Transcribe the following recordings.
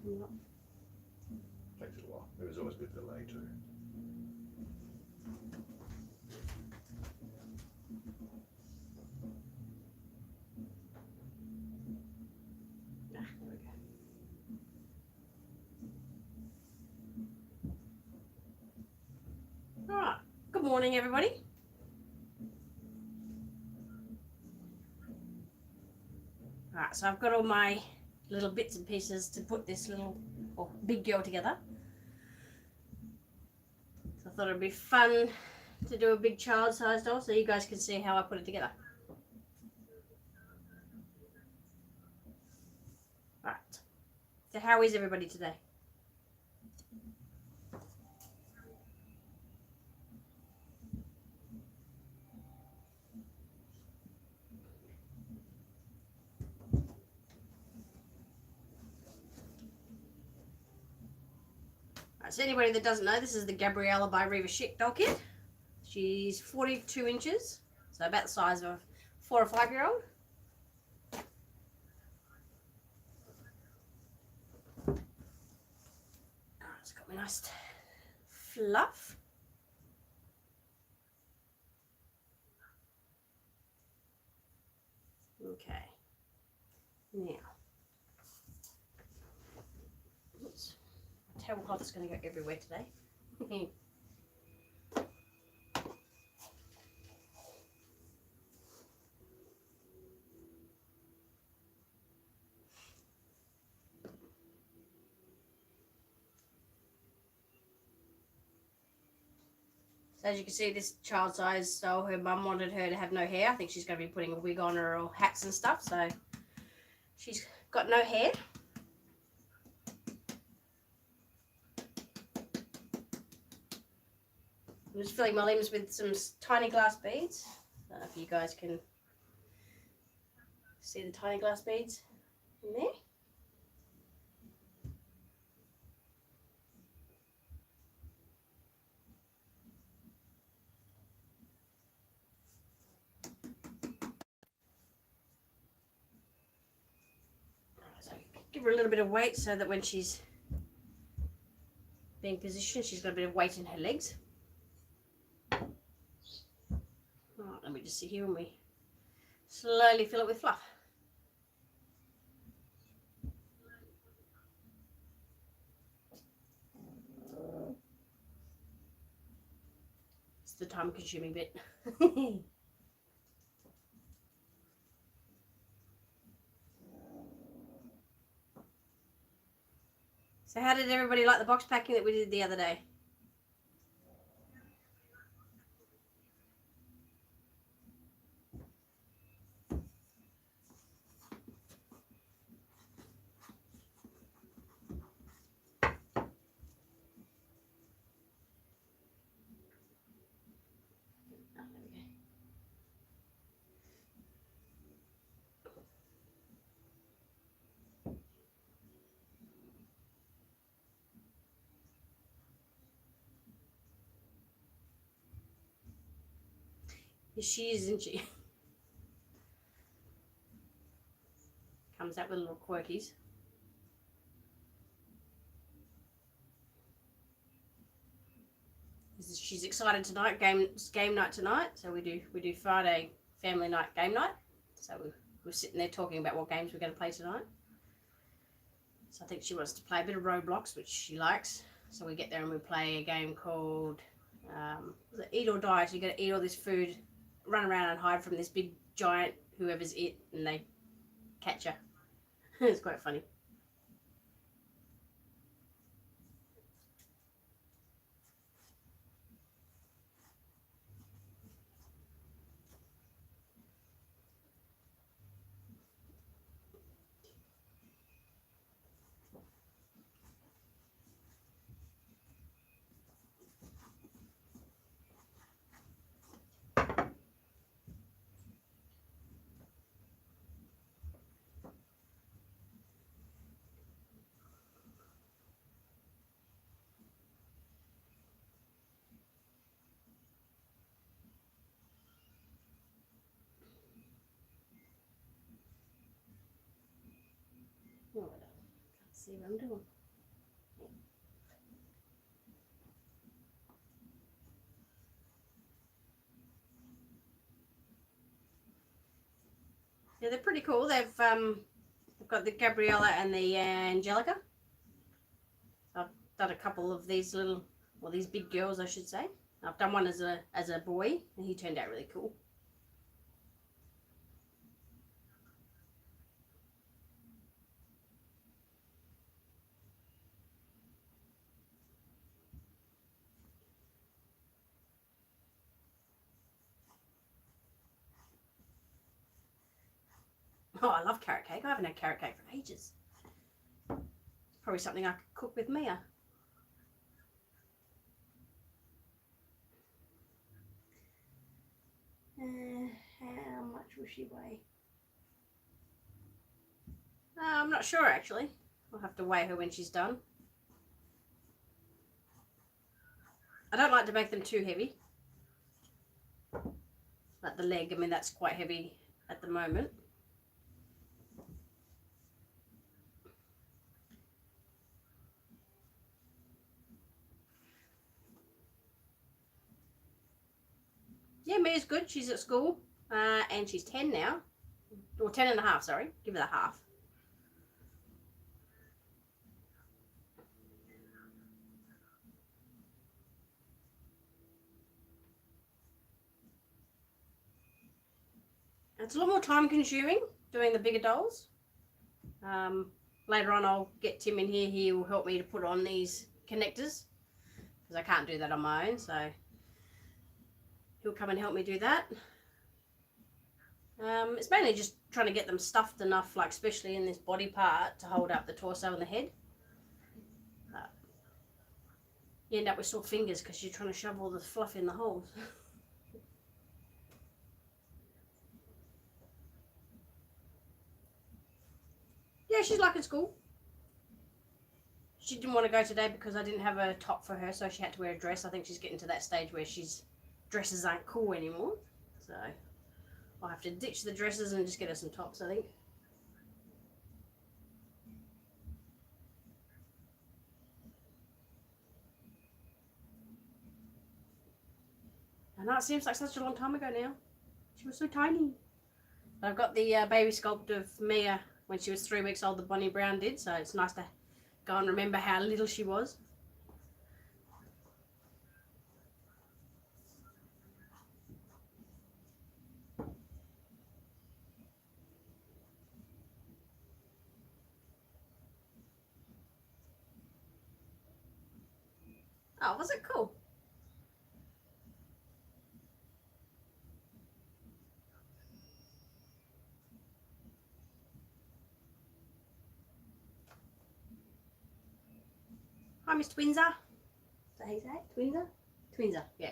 coming up. Takes a while. There was always a bit of delay too. There we go. Alright, good morning everybody. Alright, so I've got all my little bits and pieces to put this little big girl together. So I thought it'd be fun to do a big child size doll so you guys can see how I put it together. Right, so how is everybody today? Right, so anybody that doesn't know, this is the Gabriella by Reva Schick doll kit. She's 42 inches, so about the size of a 4 or 5 year old. It's got my nice fluff. Okay, now, oops, my tablecloth is going to go everywhere today. So as you can see, this child size, so her mum wanted her to have no hair. I think she's going to be putting a wig on her or hats and stuff, so she's got no hair. I'm just filling my limbs with some tiny glass beads. I don't know if you guys can see the tiny glass beads in there. So give her a little bit of weight so that when she's being positioned, she's got a bit of weight in her legs. Right, let me just sit here and we slowly fill it with fluff. It's the time consuming bit. So how did everybody like the box packing that we did the other day? She is, isn't she? Comes out with little quirkies. She's excited tonight. Game night tonight. So we do Friday family night game night. So we're sitting there talking about what games we're going to play tonight. So I think she wants to play a bit of Roblox, which she likes. So we get there and we play a game called Eat or Die. So you got to eat all this food, run around and hide from this big giant whoever's it, and they catch her. It's quite funny. Oh, I can't see what I'm doing. Yeah, they're pretty cool. They've got the Gabriella and the Angelica. I've done a couple of these little, well, these big girls, I should say. I've done one as a boy, and he turned out really cool. Oh, I love carrot cake. I haven't had carrot cake for ages. It's probably something I could cook with Mia. How much will she weigh? I'm not sure actually. I'll have to weigh her when she's done. I don't like to make them too heavy. Like the leg, I mean that's quite heavy at the moment. Yeah, Mia's good. She's at school and she's 10 now. Or 10 and a half, sorry. Give her the half. It's a lot more time consuming doing the bigger dolls. Later on I'll get Tim in here. He will help me to put on these connectors because I can't do that on my own, so he'll come and help me do that. It's mainly just trying to get them stuffed enough, like especially in this body part, to hold up the torso and the head. You end up with sore fingers because you're trying to shove all the fluff in the holes. Yeah, she's liking school. She didn't want to go today because I didn't have a top for her, so she had to wear a dress. I think she's getting to that stage where dresses aren't cool anymore. So I'll have to ditch the dresses and just get her some tops, I think. I know it seems like such a long time ago now. She was so tiny. But I've got the baby sculpt of Mia when she was 3 weeks old, the Bonnie Brown did, so it's nice to go and remember how little she was. Oh, was it cool? Hi, Miss Twinser. Is that how you say it? Twinser? Twinser, yeah.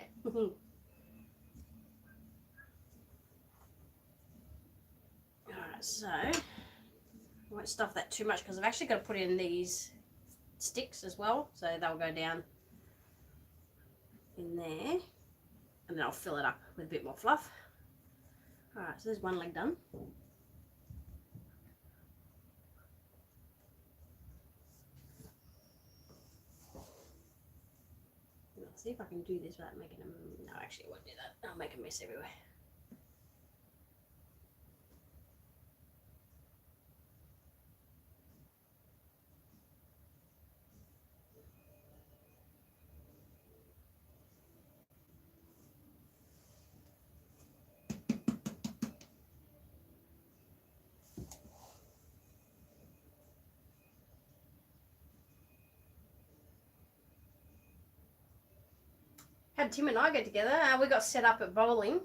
Alright, so I won't stuff that too much because I've actually got to put in these sticks as well, so they'll go down in there, and then I'll fill it up with a bit more fluff. Alright, so there's one leg done. Let's see if I can do this without making them. No, actually I won't do that. I'll make a mess everywhere. Had Tim and I get together. We got set up at bowling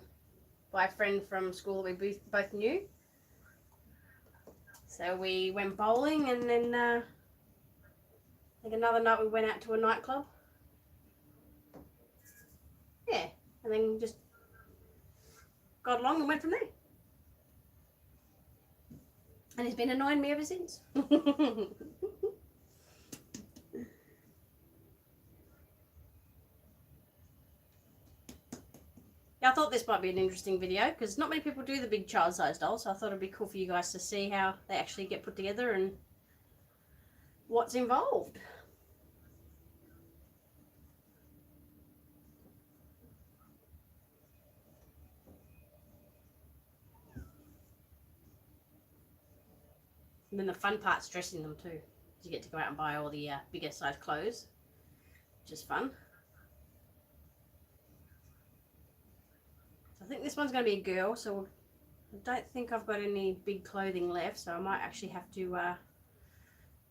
by a friend from school that we both knew. So we went bowling, and then I think another night we went out to a nightclub. Yeah, and then just got along and went from there. And he's been annoying me ever since. Yeah, I thought this might be an interesting video because not many people do the big child-sized dolls, so I thought it'd be cool for you guys to see how they actually get put together and what's involved. And then the fun part's dressing them too. You get to go out and buy all the bigger size clothes, which is fun. So I think this one's going to be a girl, so I don't think I've got any big clothing left, so I might actually have to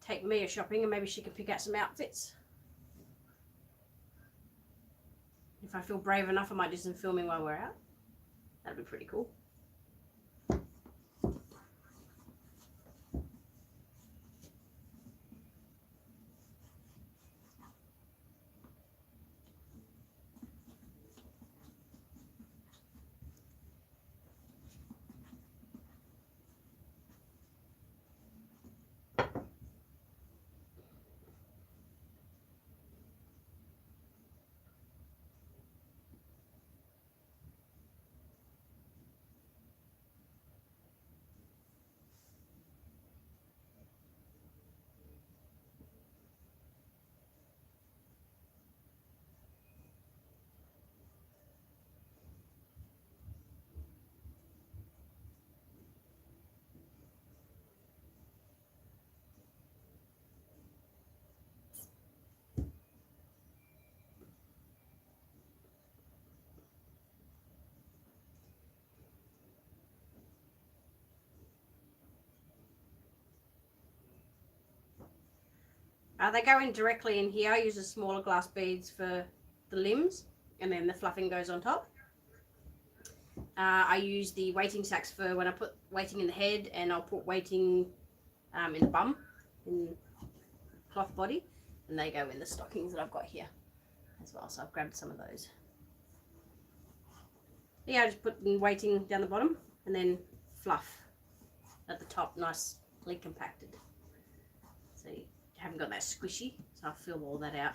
take Mia shopping and maybe she can pick out some outfits. If I feel brave enough, I might do some filming while we're out. That'd be pretty cool. They go in directly in here. I use the smaller glass beads for the limbs, and then the fluffing goes on top. I use the weighting sacks for when I put weighting in the head, and I'll put weighting in the bum, in cloth body, and they go in the stockings that I've got here as well. So I've grabbed some of those. Yeah, I just put weighting down the bottom, and then fluff at the top, nicely compacted. So you haven't got that squishy, so I'll fill all that out.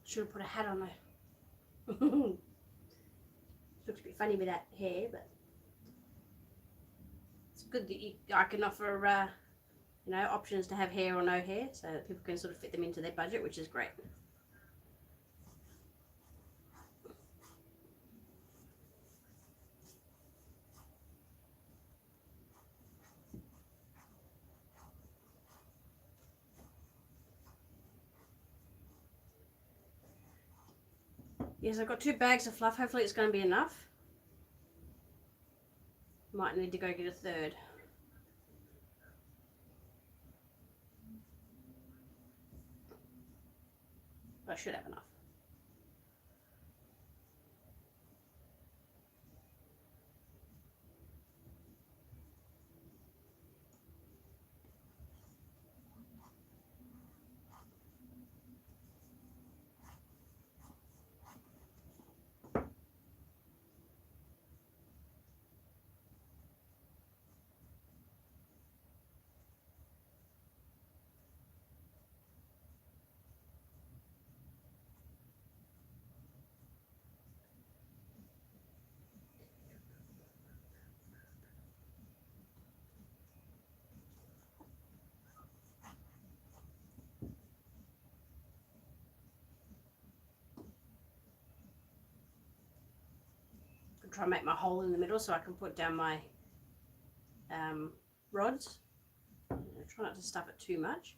Should have put a hat on her. Looks a bit funny with that hair, but it's good that I can offer, you know, options to have hair or no hair, so that people can sort of fit them into their budget, which is great. Yes, I've got 2 bags of fluff. Hopefully it's going to be enough. Might need to go get a third. But I should have enough. Try and make my hole in the middle so I can put down my rods. Try not to stuff it too much.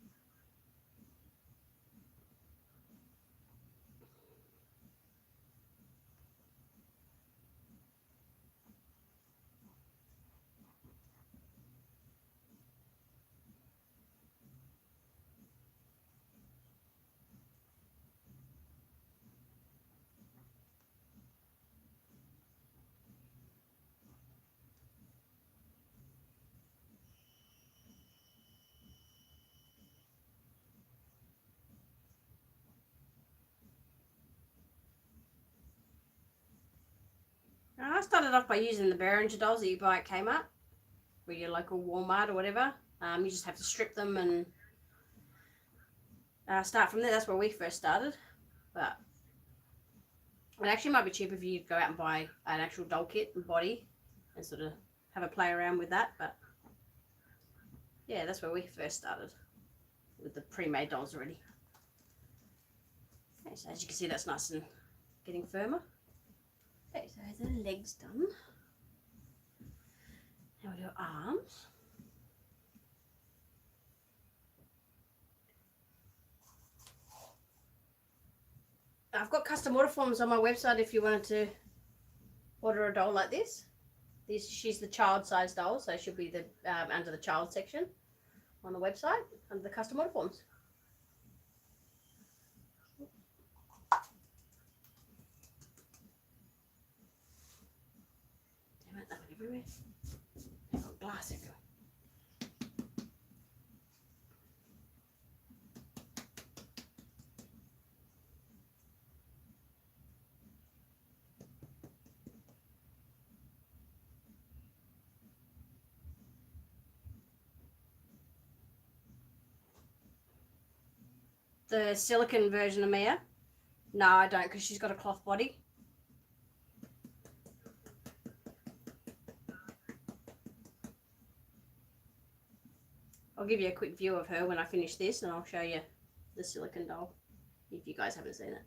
I started off by using the Behringer dolls that you buy at Kmart or your local Walmart or whatever. You just have to strip them and start from there. That's where we first started. But it actually might be cheaper if you go out and buy an actual doll kit and body and sort of have a play around with that. But yeah, that's where we first started with the pre-made dolls already. Okay, so as you can see, that's nice and getting firmer. Okay, so the legs done. Now we do arms. I've got custom order forms on my website if you wanted to order a doll like this. She's the child size doll, so she'll be the under the child section on the website under the custom order forms. Damn it, that went everywhere. I've got glass everywhere. The silicone version of Mia? No, I don't, because she's got a cloth body. I'll give you a quick view of her when I finish this, and I'll show you the silicone doll if you guys haven't seen it.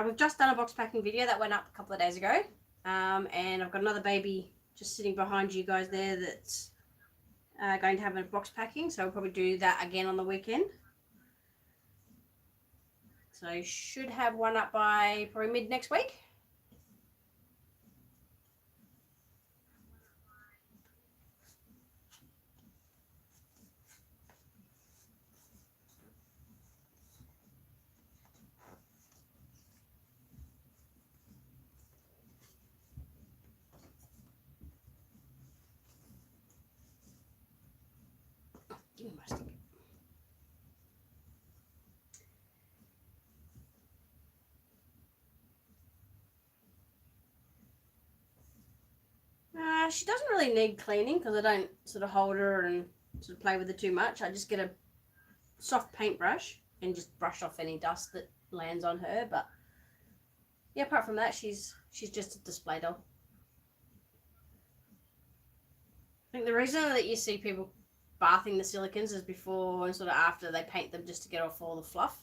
We've just done a box packing video that went up a couple of days ago, and I've got another baby just sitting behind you guys there that's going to have a box packing, so I'll probably do that again on the weekend. So I should have one up by probably mid next week. Give me my stick. She doesn't really need cleaning because I don't sort of hold her and sort of play with her too much. I just get a soft paintbrush and just brush off any dust that lands on her. But yeah, apart from that, she's just a display doll. I think the reason that you see people bathing the silicones is before and sort of after they paint them, just to get off all the fluff,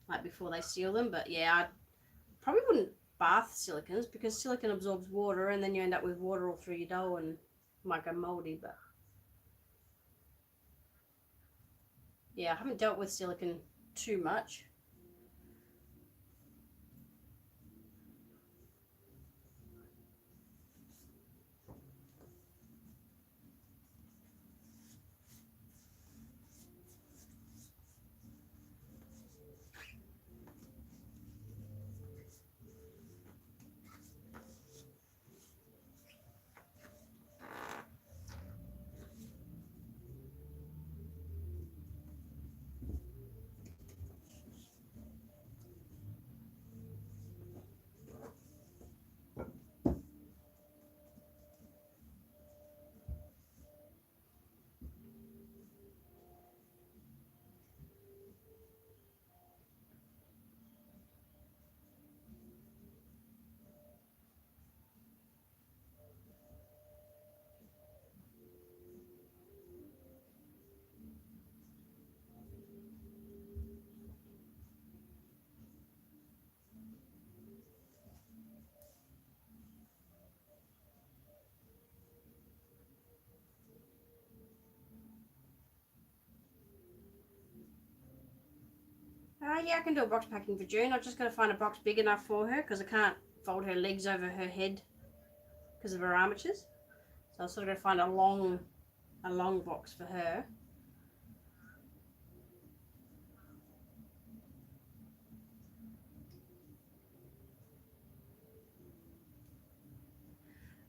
like before they seal them. But yeah, I probably wouldn't bath silicones because silicone absorbs water and then you end up with water all through your dough and might go moldy. But yeah, I haven't dealt with silicone too much. Yeah, I can do a box packing for June. I've just got to find a box big enough for her because I can't fold her legs over her head because of her armatures. So I'm sort of going to find a long box for her.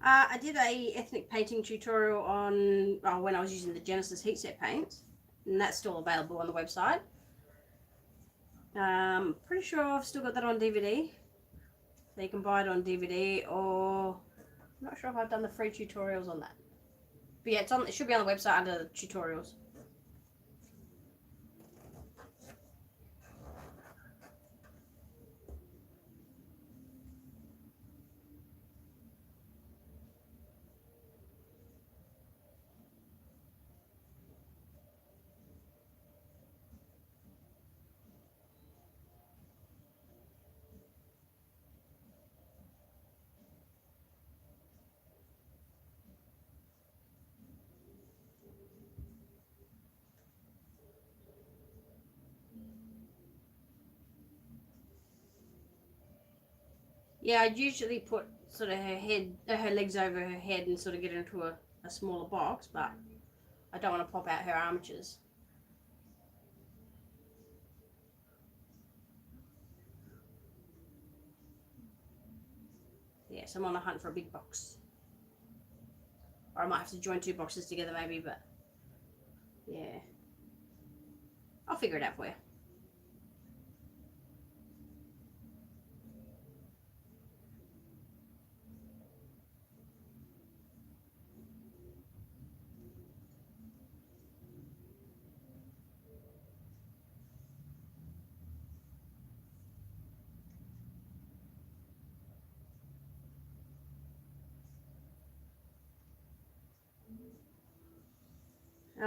I did a ethnic painting tutorial on when I was using the Genesis heat set paints, and that's still available on the website. Pretty sure I've still got that on DVD, so you can buy it on DVD, or I'm not sure if I've done the free tutorials on that. But yeah, it should be on the website under the tutorials. Yeah, I'd usually put sort of her legs over her head and sort of get her into a smaller box, but I don't want to pop out her armatures. Yeah, so I'm on a hunt for a big box. Or I might have to join two boxes together maybe, but yeah. I'll figure it out for you.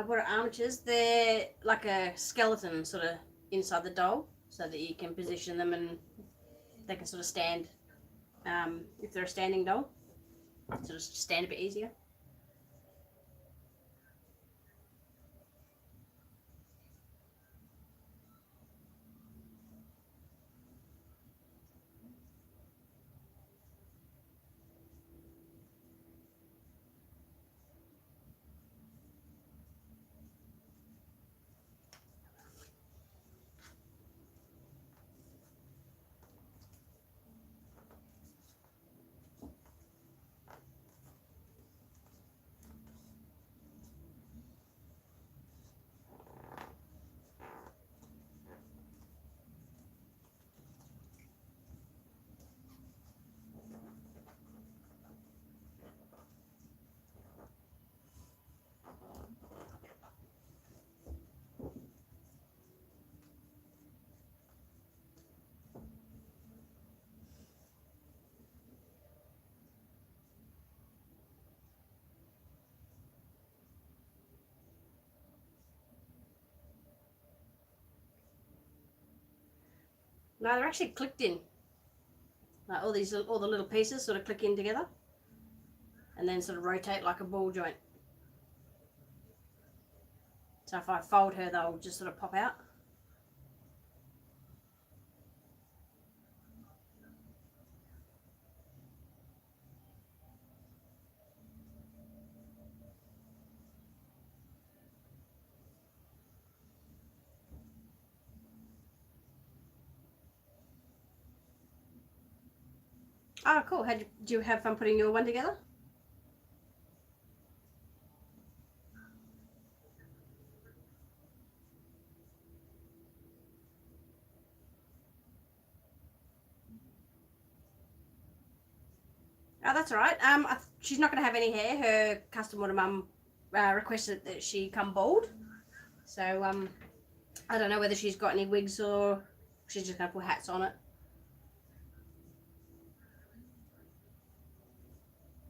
What are armatures? They're like a skeleton sort of inside the doll, so that you can position them and they can sort of stand. If they're a standing doll, sort of stand a bit easier. No, they're actually clicked in. Like all the little pieces sort of click in together, and then sort of rotate like a ball joint. So if I fold her, they'll just sort of pop out. Oh, cool. Did you have fun putting your one together? Oh, that's all right. She's not going to have any hair. Her custom order mum requested that she come bald. So I don't know whether she's got any wigs or she's just going to put hats on it.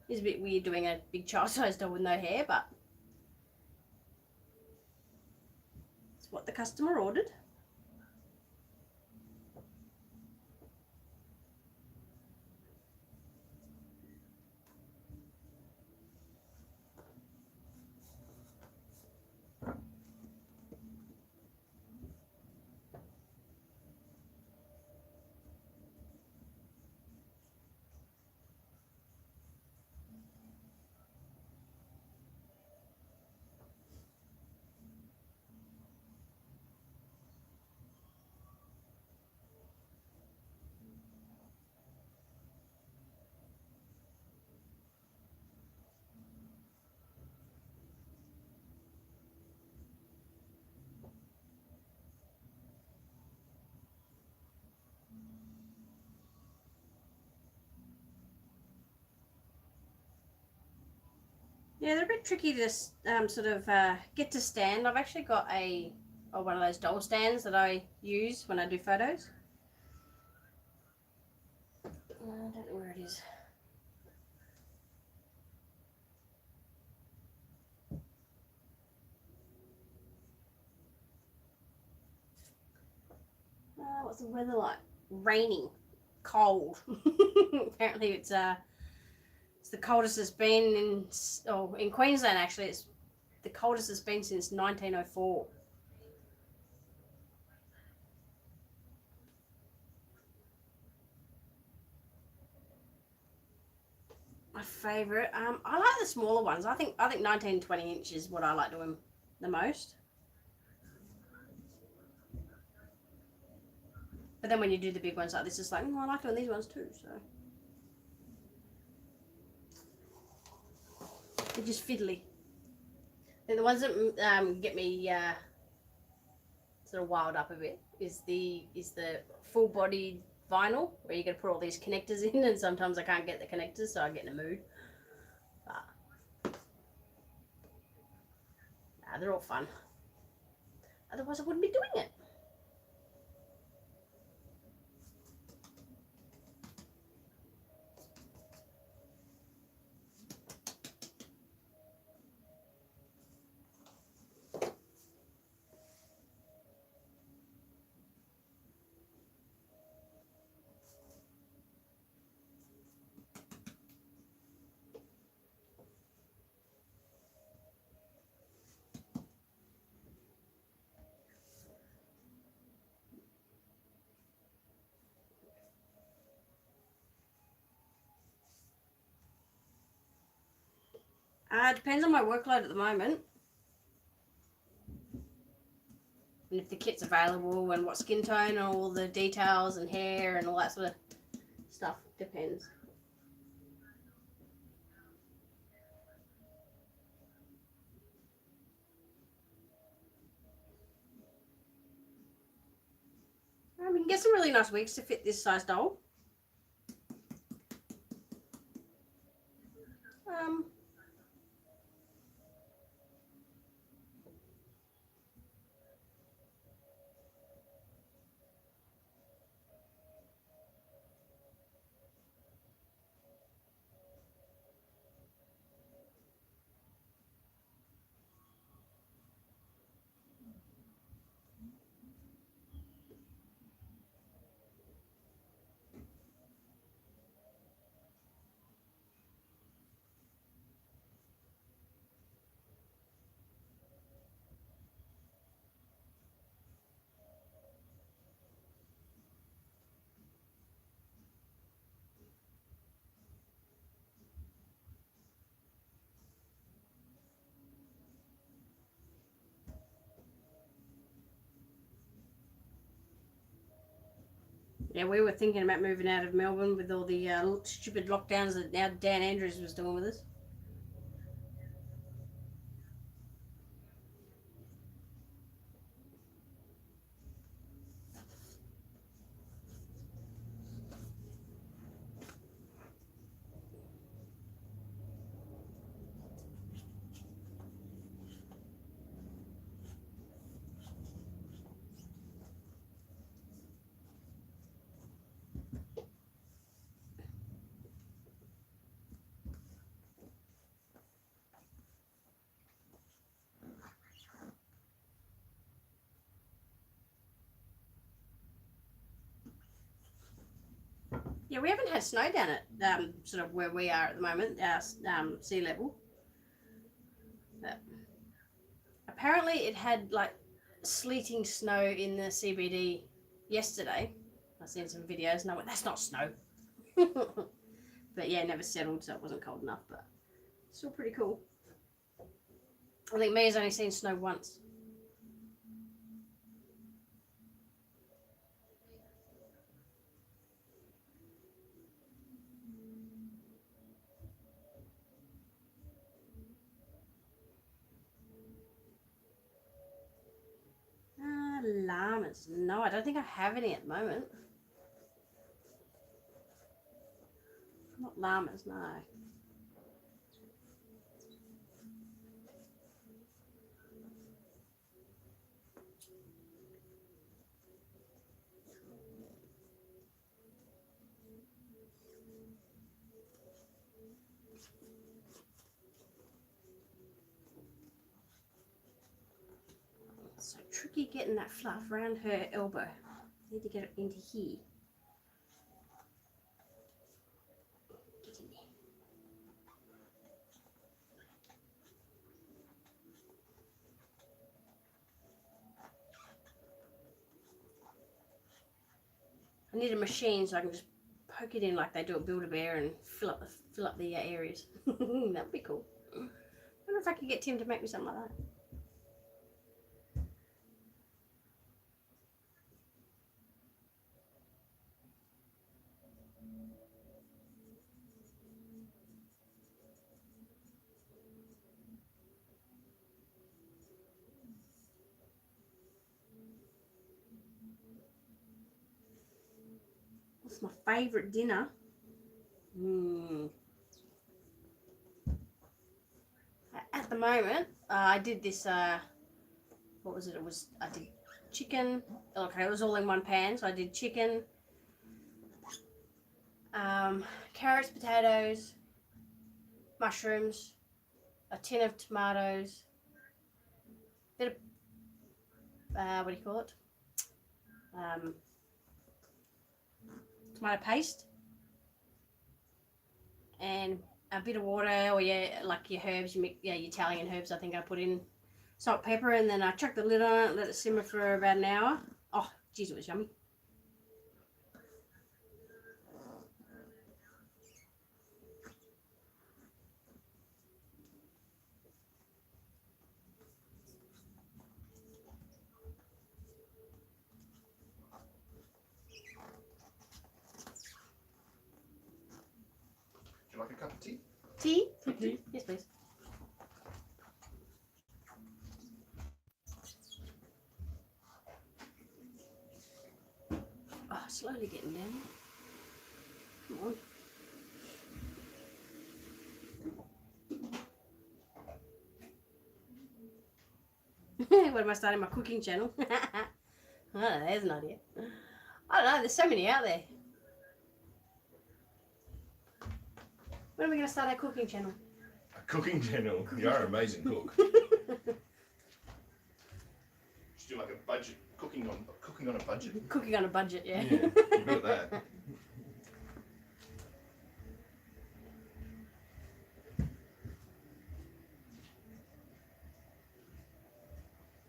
It's a bit weird doing a big child-sized doll with no hair, but it's what the customer ordered. Yeah, they're a bit tricky to sort of get to stand. I've actually got one of those doll stands that I use when I do photos. I don't know where it is. What's the weather like? Raining, cold. Apparently, it's the coldest it's been in Queensland. Actually, it's the coldest it's been since 1904. My favourite. I like the smaller ones. I think 19-20 inch is what I like doing the most. But then when you do the big ones like this, it's like, I like doing these ones too. So they're just fiddly. And the ones that get me sort of wild up a bit is the full body vinyl where you got to put all these connectors in, and sometimes I can't get the connectors, so I get in a mood. But they're all fun. Otherwise, I wouldn't be doing it. It depends on my workload at the moment. And if the kit's available and what skin tone and all the details and hair and all that sort of stuff. Depends. We can get some really nice wigs to fit this size doll. Yeah, we were thinking about moving out of Melbourne with all the stupid lockdowns that now Dan Andrews was doing with us. Yeah, we haven't had snow down at sort of where we are at the moment, sea level. But apparently it had like sleeting snow in the CBD yesterday. I've seen some videos and I went, that's not snow. But yeah, it never settled, so it wasn't cold enough, but still pretty cool. I think Mia's only seen snow once. Llamas. No, I don't think I have any at the moment. Not llamas, no. So tricky getting that fluff around her elbow. Need to get it into here. Get in there. I need a machine so I can just poke it in like they do at Build-A-Bear and fill up the areas. That would be cool. I wonder if I could get Tim to make me something like that. What's my favourite dinner? At the moment, I did this, what was it? I did chicken. Okay, it was all in one pan. So I did chicken, carrots, potatoes, mushrooms, a tin of tomatoes, bit of, what do you call it? Tomato paste, and a bit of water, or like your herbs, your Italian herbs. I think I put in salt, pepper, and then I chucked the lid on it, let it simmer for about an hour. Oh, geez, it was yummy. Would you like a cup of tea? Tea? Mm-hmm. Yes, please. Oh, slowly getting down. Come on. What am I starting my cooking channel? Oh, there's an idea. I don't know, there's so many out there. When are we going to start our cooking channel? A cooking channel? You are an amazing cook. Just do like a budget, cooking on a budget. Cooking on a budget, yeah. Yeah, you're good at that.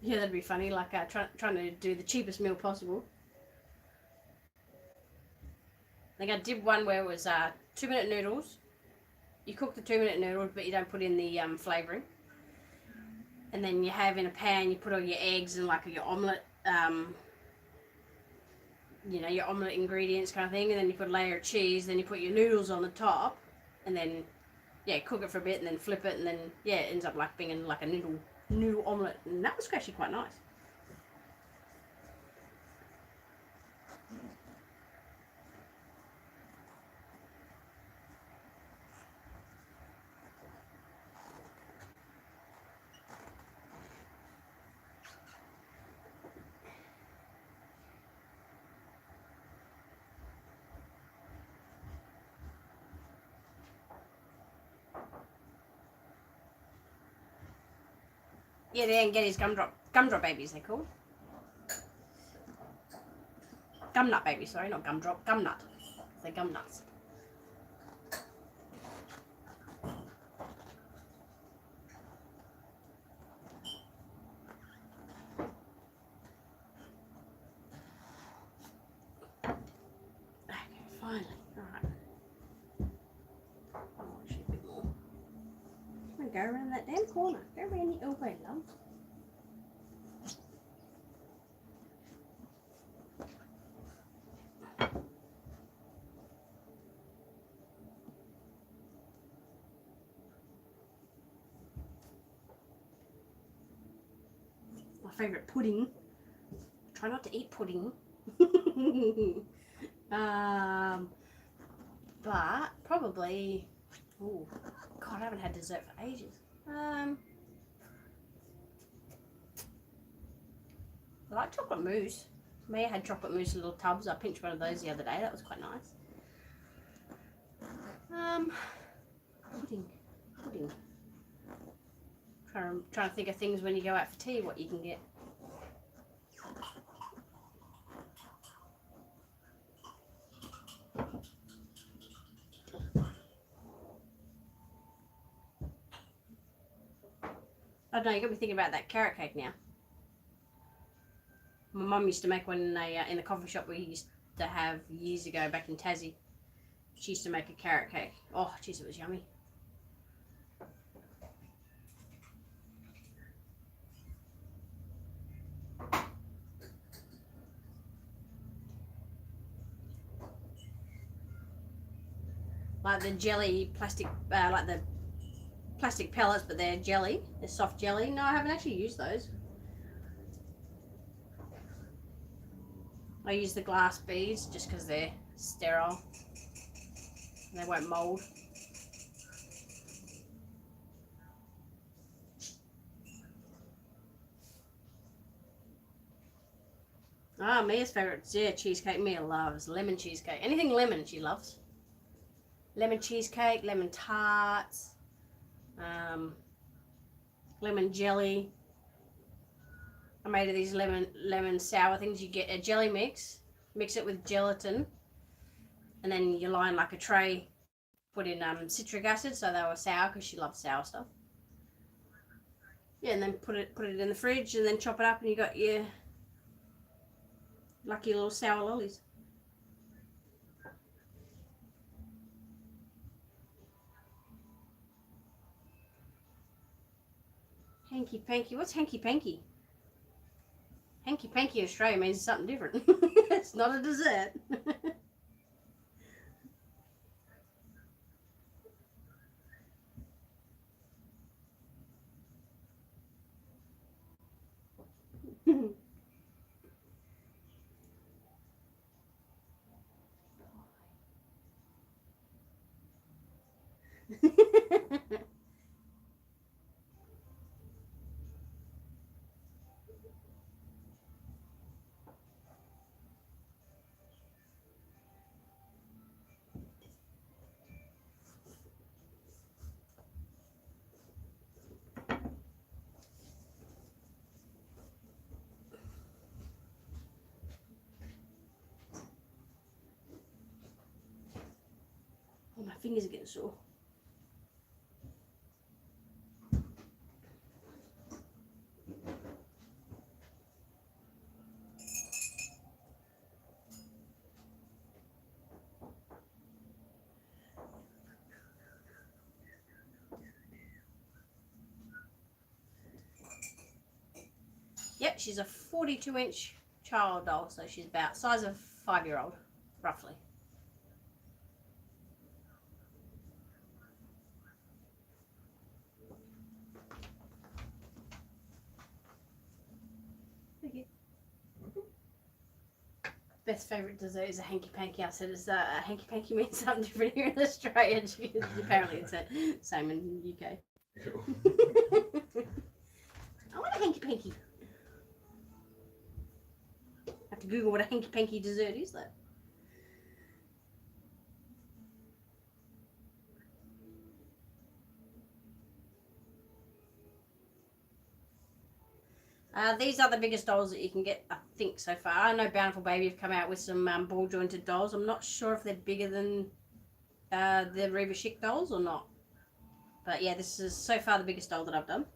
Yeah, that'd be funny, like trying to do the cheapest meal possible. Like I did one where it was 2-minute noodles. You cook the 2-minute noodles, but you don't put in the flavouring. And then you have in a pan, you put all your eggs and like your omelette, your omelette ingredients kind of thing. And then you put a layer of cheese, then you put your noodles on the top. And then, cook it for a bit and then flip it. And then, it ends up like being like a noodle omelette. And that was actually quite nice. Yeah, they didn't get his gumdrop babies, they're called. Gumnut babies, sorry, not gumdrop, gumnut. They're gumnuts. Okay, finally, alright. Oh, actually a bit more. I'm gonna go around that damn corner. Go around the elbow, love. My favourite pudding. Try not to eat pudding. But probably. Oh, God, I haven't had dessert for ages. I like chocolate mousse. Maya had chocolate mousse in little tubs. I pinched one of those the other day. That was quite nice. Pudding. Trying to think of things when you go out for tea, what you can get. I don't know, you got me thinking about that carrot cake now. My mum used to make one in the coffee shop we used to have years ago back in Tassie. She used to make a carrot cake. Oh, jeez, it was yummy. Like the jelly plastic, like the plastic pellets, but they're jelly. They're soft jelly. No, I haven't actually used those. I use the glass beads just because they're sterile and they won't mold. Ah, Mia's favourite, yeah, cheesecake. Mia loves lemon cheesecake. Anything lemon she loves. Lemon cheesecake, lemon tarts, lemon jelly. I made of these lemon sour things. You get a jelly mix it with gelatin, and then you line like a tray, put in citric acid so they were sour because she loves sour stuff. Yeah, and then put it in the fridge and then chop it up and you got your lucky little sour lollies. Hanky panky. What's hanky panky? Hanky panky in Australia means something different. It's not a dessert. Oh, my fingers are getting sore. Yep, she's a 42-inch child doll, so she's about size of 5-year-old, roughly. Beth's favourite dessert is a hanky panky. I said, "Is a hanky panky means something different here in Australia?" Apparently, it's the same in the UK. I want a hanky panky. I have to Google what a hanky panky dessert is, though. These are the biggest dolls that you can get, I think, so far. I know Bountiful Baby have come out with some ball jointed dolls. I'm not sure if they're bigger than the Reba Chic dolls or not. But yeah, this is so far the biggest doll that I've done.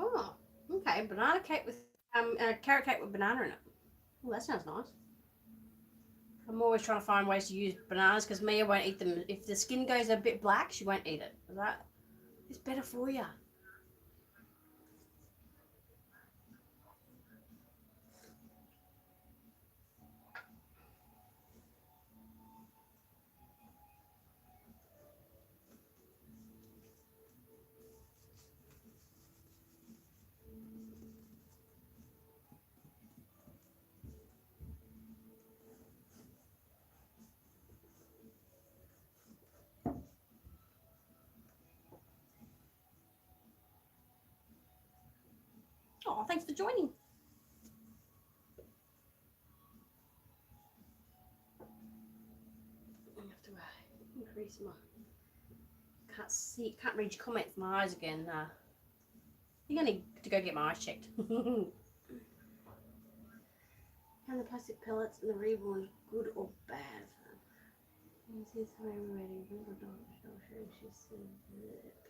Oh, okay. Banana cake with carrot cake with banana in it. Oh, that sounds nice. I'm always trying to find ways to use bananas because Mia won't eat them. If the skin goes a bit black, she won't eat it. That it's better for you. Oh, thanks for joining. increase my... Can't read your comments. My eyes again. I think I need to go get my eyes checked. And the plastic pellets and the reborn, good or bad?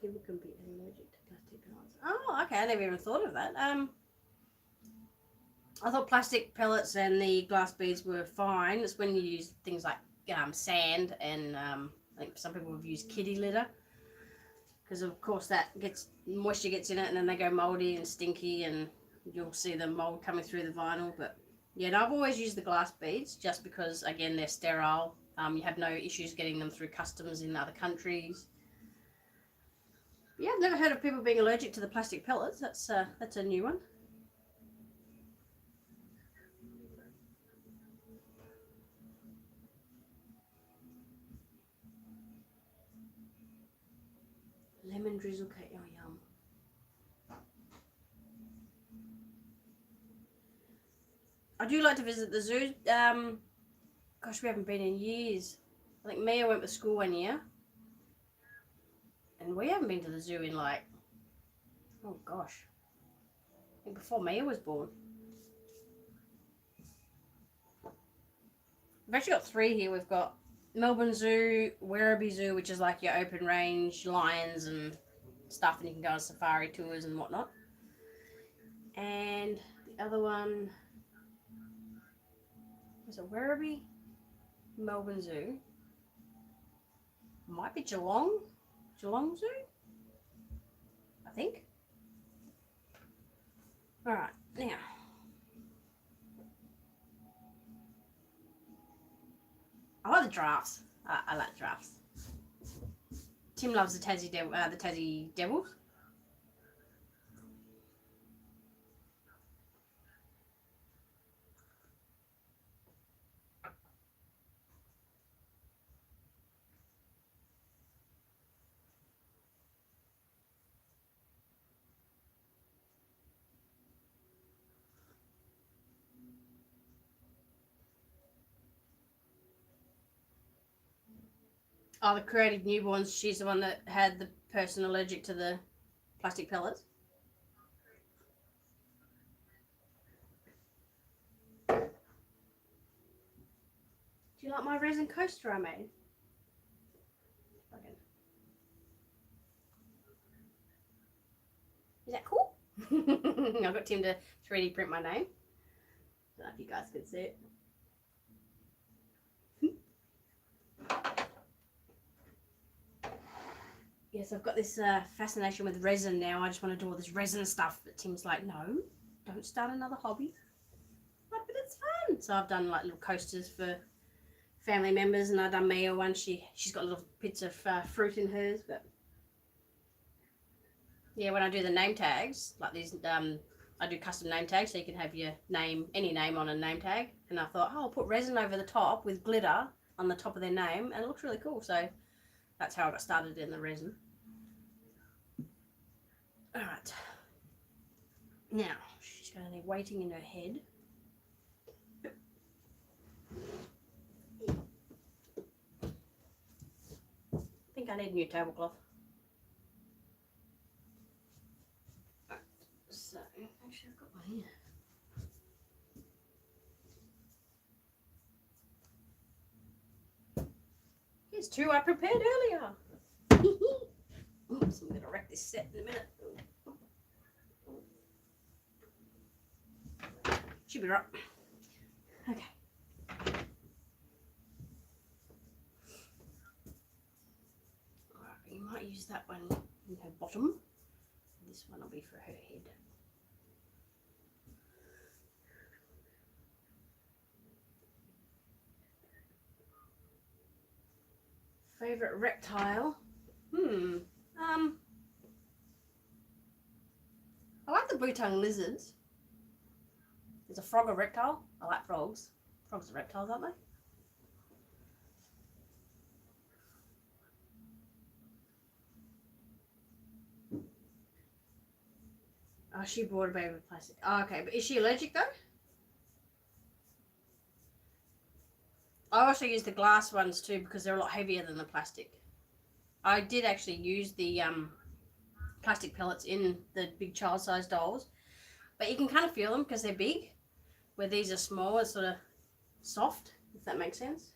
People can be allergic to plastic pellets. Oh, okay. I never even thought of that. I thought plastic pellets and the glass beads were fine. It's when you use things like sand and I think some people have used kitty litter, because of course that moisture gets in it and then they go mouldy and stinky and you'll see the mould coming through the vinyl. But yeah, and I've always used the glass beads just because, again, they're sterile. You have no issues getting them through customs in other countries. Yeah, I've never heard of people being allergic to the plastic pellets. That's a new one. Lemon drizzle cake. Oh, yum. I do like to visit the zoo. Gosh, we haven't been in years. I think Mia went to school one year. And we haven't been to the zoo in like, oh gosh, I think before Mia was born. We've actually got 3 here. We've got Melbourne Zoo, Werribee Zoo, which is like your open range lions and stuff, and you can go on safari tours and whatnot. And the other one, was it Werribee? Melbourne Zoo. Might be Geelong Zoo, I think. Alright, now. I like the giraffes. I like giraffes. Tim loves the Tassie Devils. Oh, the creative newborns. She's the one that had the person allergic to the plastic pellets. Do you like my resin coaster I made? Okay. Is that cool? I got Tim to 3D print my name. I don't know if you guys can see it. Yes, I've got this fascination with resin now. I just want to do all this resin stuff. But Tim's like, no, don't start another hobby. Like, but it's fun. So I've done like little coasters for family members, and I've done Mia one. She's got little bits of fruit in hers. But yeah, when I do the name tags, like these, I do custom name tags, so you can have your name, any name on a name tag. And I thought, oh, I'll put resin over the top with glitter on the top of their name, and it looks really cool. So that's how I got started in the resin. Alright. Now, she's going to need weighting in her head. I think I need a new tablecloth. Right. So, actually I've got one here. Here's 2 I prepared earlier. Oops, I'm going to wreck this set in a minute. Should be right. Okay. Alright, you might use that one in her bottom. This one will be for her head. Favorite reptile? I like the blue-tongued lizards. Is a frog a reptile? I like frogs. Frogs are reptiles, aren't they? Oh, she brought a baby with plastic. Oh, okay, but is she allergic though? I also use the glass ones too because they're a lot heavier than the plastic. I did actually use the plastic pellets in the big child-sized dolls, but you can kind of feel them because they're big, where these are small and sort of soft, if that makes sense.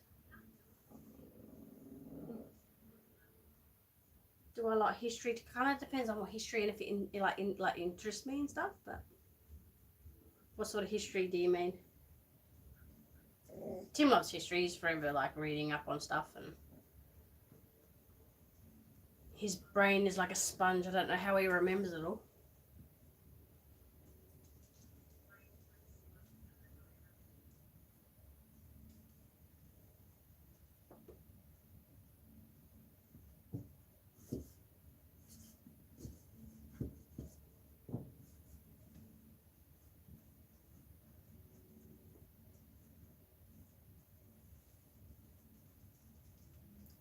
Do I like history? It kind of depends on what history and if it like interests me and stuff. But what sort of history do you mean? Tim loves history. He's forever like reading up on stuff, and his brain is like a sponge. I don't know how he remembers it all.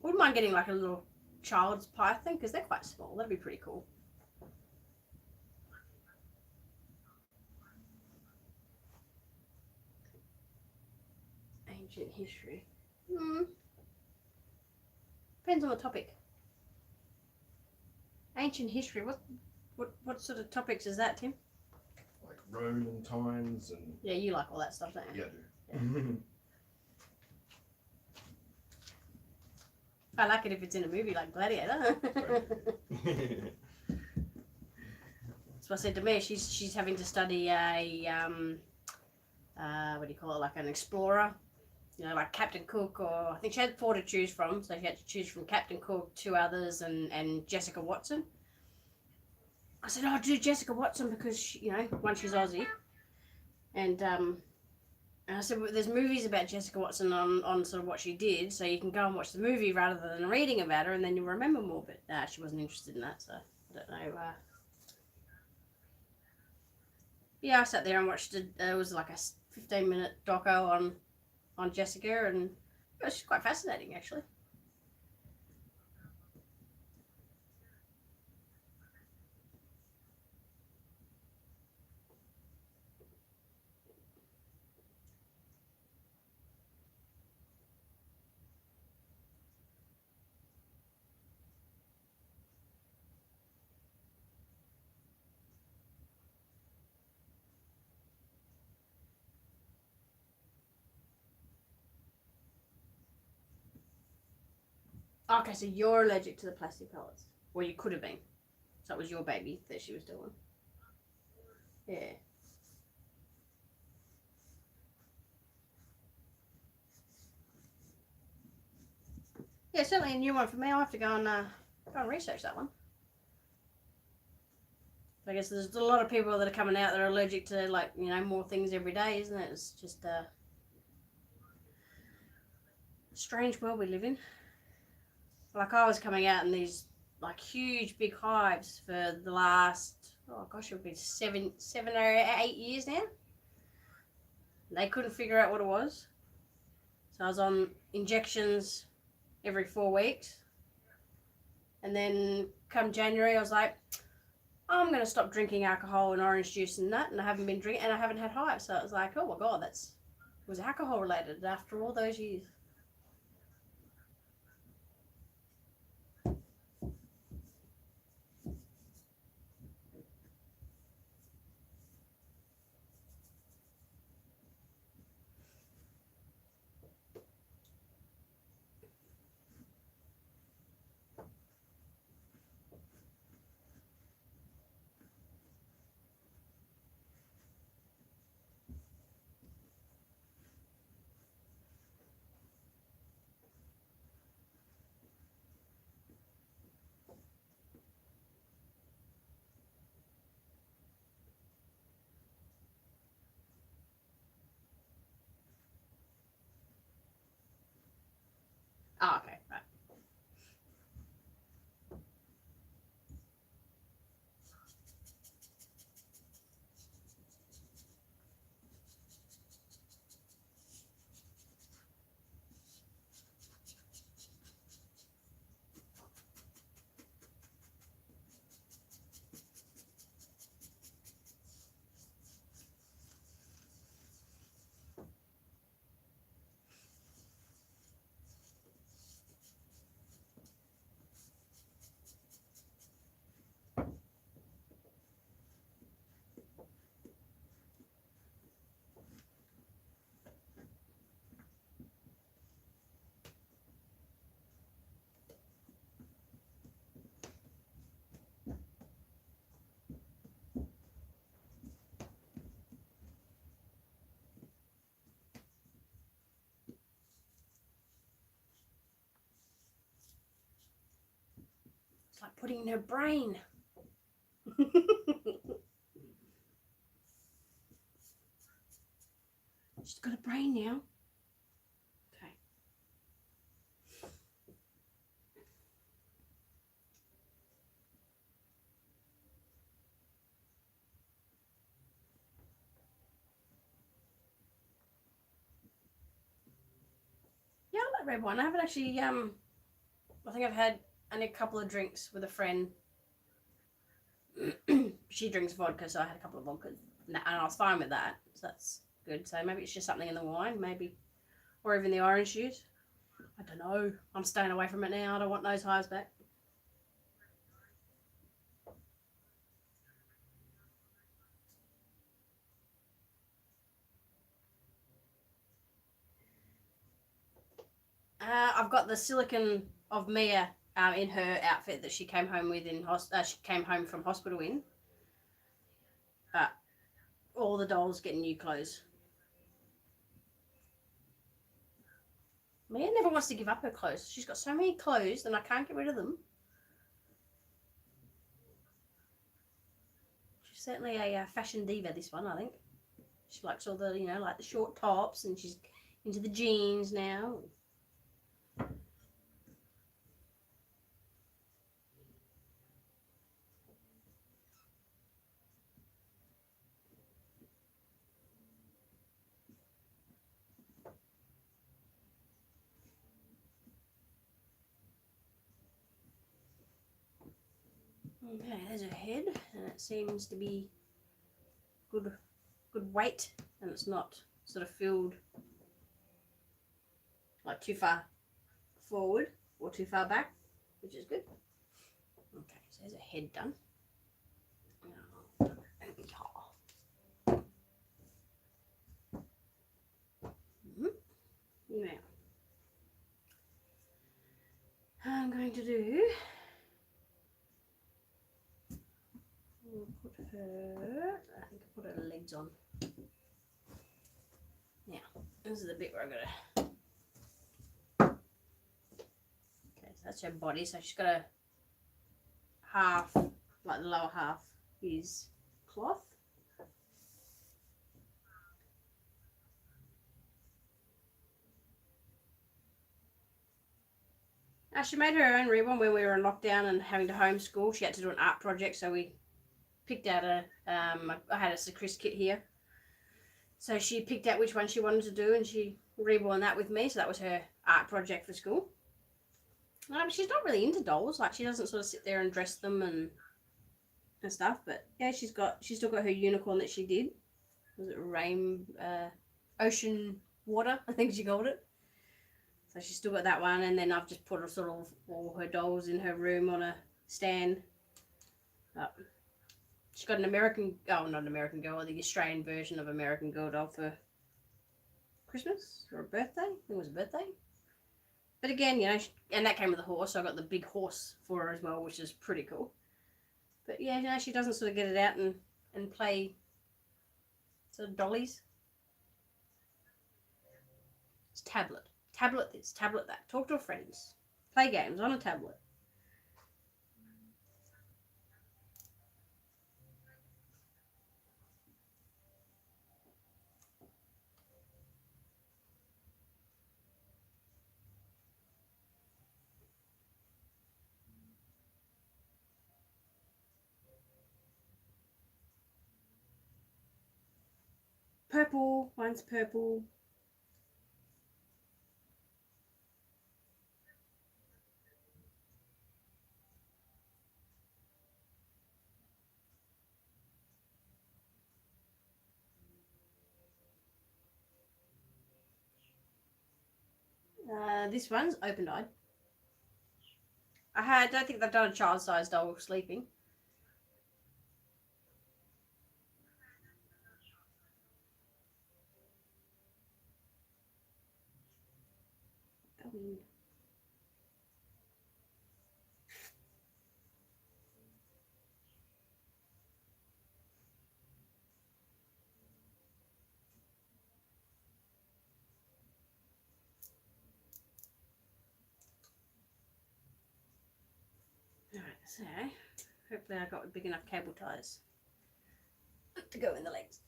Wouldn't mind getting like a little child's python because they're quite small. That'd be pretty cool. Ancient history. Depends on the topic. Ancient history. What sort of topics is that, Tim? Like Roman times and... Yeah, you like all that stuff, don't you? Yeah, I do. I like it if it's in a movie like Gladiator. That's what I said to me. She's having to study a what do you call it? Like an explorer. You know, like Captain Cook, or I think she had 4 to choose from. So she had to choose from Captain Cook, 2 others, and Jessica Watson. I said, "Oh, do Jessica Watson because she, you know, one, she's Aussie, and I said, well, there's movies about Jessica Watson on sort of what she did, so you can go and watch the movie rather than reading about her, and then you'll remember more." But she wasn't interested in that, so I don't know. Yeah, I sat there and watched it. It was like a 15-minute doco on Jessica, and it was quite fascinating, actually. Okay, so you're allergic to the plastic pellets. Well, you could have been. So it was your baby that she was doing. Yeah. Yeah, certainly a new one for me. I'll have to go and research that one. I guess there's a lot of people that are coming out that are allergic to, like, you know, more things every day, isn't it? It's just a strange world we live in. Like, I was coming out in these, like, huge big hives for the last, oh gosh, it would be 7 or 8 years now. They couldn't figure out what it was. So I was on injections every 4 weeks. And then come January, I was like, I'm going to stop drinking alcohol and orange juice and that. And I haven't been drinking, and I haven't had hives. So it was like, oh my God, it was alcohol related after all those years. like putting in her brain. She's got a brain now. Okay. Yeah, I like red wine. I haven't actually, I think I've had only a couple of drinks with a friend. She drinks vodka, so I had a couple of vodkas. And I was fine with that. So that's good. So maybe it's just something in the wine, maybe. Or even the orange juice. I don't know. I'm staying away from it now. I don't want those hives back. I've got the silicone of Mia in her outfit that she came home with she came home from hospital in. All the dolls get new clothes. Mia never wants to give up her clothes. She's got so many clothes and I can't get rid of them. She's certainly a fashion diva, this one, I think. She likes all the, like the short tops, and she's into the jeans now. Okay, there's her head, and it seems to be good weight, and it's not sort of filled like too far forward or too far back, which is good. Okay, so there's a head done. Now, I'm going to do. We'll put her. I think I'll put her legs on. Now, this is the bit where I'm gonna. Okay, so that's her body. So she's got a half, like the lower half is cloth. She made her own ribbon when we were in lockdown and having to homeschool. She had to do an art project, so we picked out I had a Sir Chris kit here. So she picked out which one she wanted to do, and she reborn that with me. So that was her art project for school. She's not really into dolls. Like, she doesn't sort of sit there and dress them and stuff. But yeah, she's still got her unicorn that she did. Was it ocean water? I think she called it. So she's still got that one, and then I've just put sort of all her dolls in her room on a stand. She's got not an American Girl, the Australian version of American Girl doll for Christmas or a birthday. I think it was a birthday. But again, and that came with a horse, so I got the big horse for her as well, which is pretty cool. But yeah, she doesn't sort of get it out and play sort of dollies. It's tablet. Tablet this, tablet that. Talk to her friends. Play games on a tablet. Purple, one's purple. This one's open-eyed. I don't think they've done a child-sized doll sleeping. Alright, So, hopefully I got big enough cable ties to go in the legs.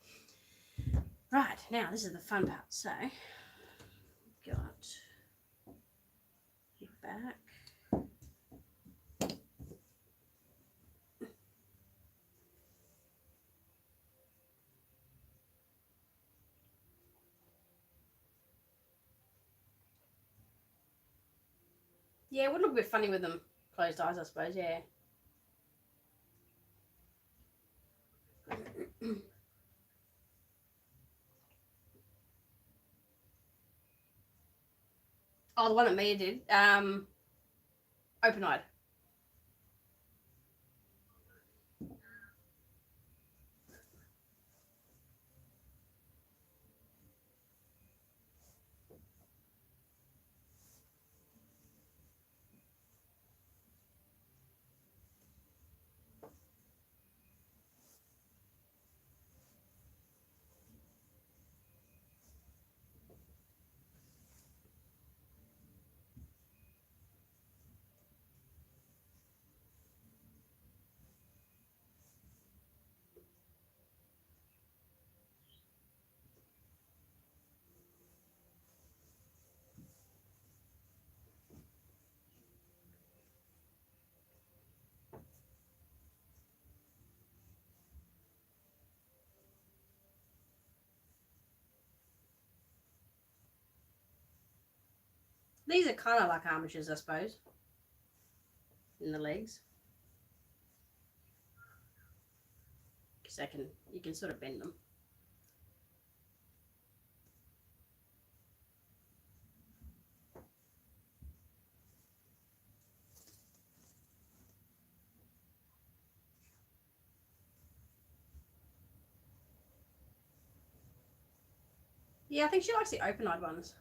Okay. Right, now this is the fun part. So, got your back. Yeah, it would look a bit funny with them closed eyes, I suppose, yeah. Oh, the one that Mia did. Open-eyed. These are kind of like armatures, I suppose, in the legs. Because you can sort of bend them. Yeah, I think she likes the open-eyed ones.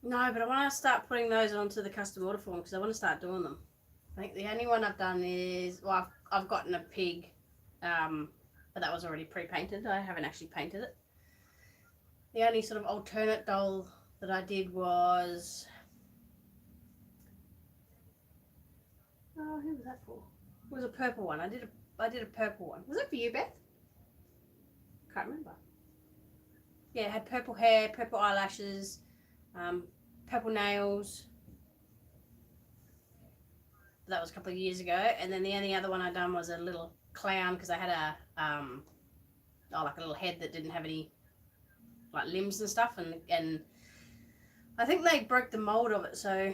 No, but I want to start putting those onto the custom order form because I want to start doing them. I think the only one I've done is, well, I've gotten a pig, but that was already pre-painted. I haven't actually painted it. The only sort of alternate doll that I did was, oh, who was that for? It was a purple one. I did a purple one. Was it for you, Beth? Can't remember. Yeah, it had purple hair, purple eyelashes, purple nails. That was a couple of years ago. And then the only other one I done was a little clown because I had a like a little head that didn't have any like limbs and stuff, and I think they broke the mold of it, so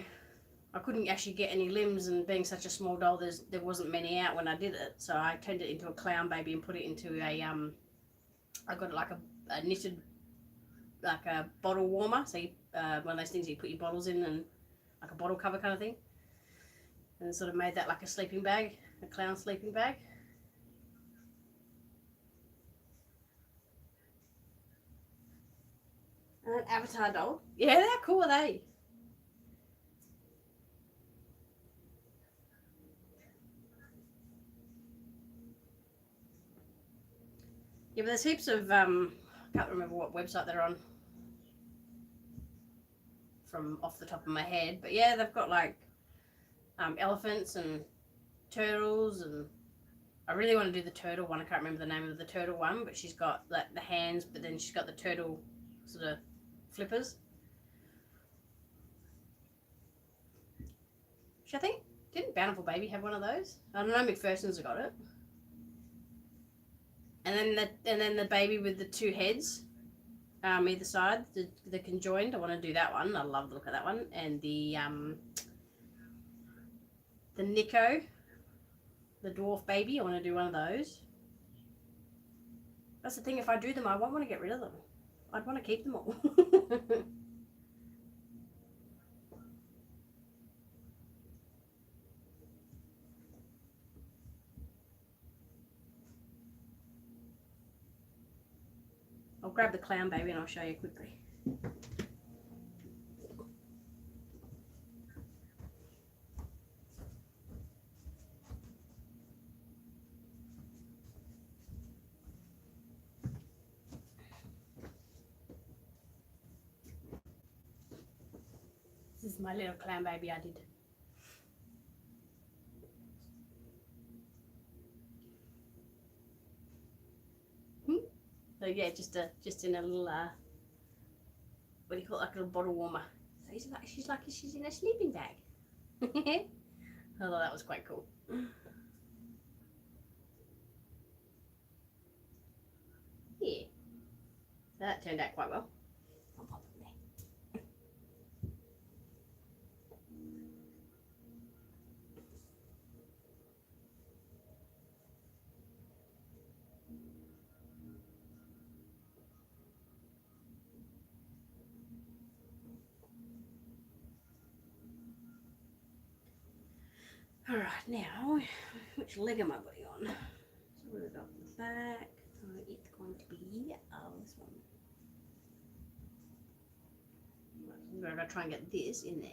I couldn't actually get any limbs, and being such a small doll, there wasn't many out when I did it, so I turned it into a clown baby and put it into a I got like a knitted like a bottle warmer, so you, one of those things you put your bottles in, and like a bottle cover kind of thing, and sort of made that like a sleeping bag, a clown sleeping bag. An avatar doll. Yeah, how cool are they? Yeah, but there's heaps of I can't remember what website they're on from off the top of my head, but yeah, they've got like elephants and turtles, and I really want to do the turtle one. I can't remember the name of the turtle one, but she's got like the hands, but then she's got the turtle sort of flippers. Which I think, didn't Bountiful Baby have one of those? I don't know, McPherson's got it. And then the baby with the two heads, either side, the conjoined. I want to do that one. I love the look of that one. And the Nico, the dwarf baby. I want to do one of those. That's the thing. If I do them, I won't want to get rid of them. I'd want to keep them all. I'll grab the clown baby and I'll show you quickly. This is my little clown baby I did. So yeah, just in a little what do you call it, like a little bottle warmer. So she's like she's in a sleeping bag. I thought that was quite cool. Yeah, so that turned out quite well. I'll pop it there. All right, now which leg am I putting on? So what have we got the back? Oh, it's going to be this one. I'm going to try and get this in there.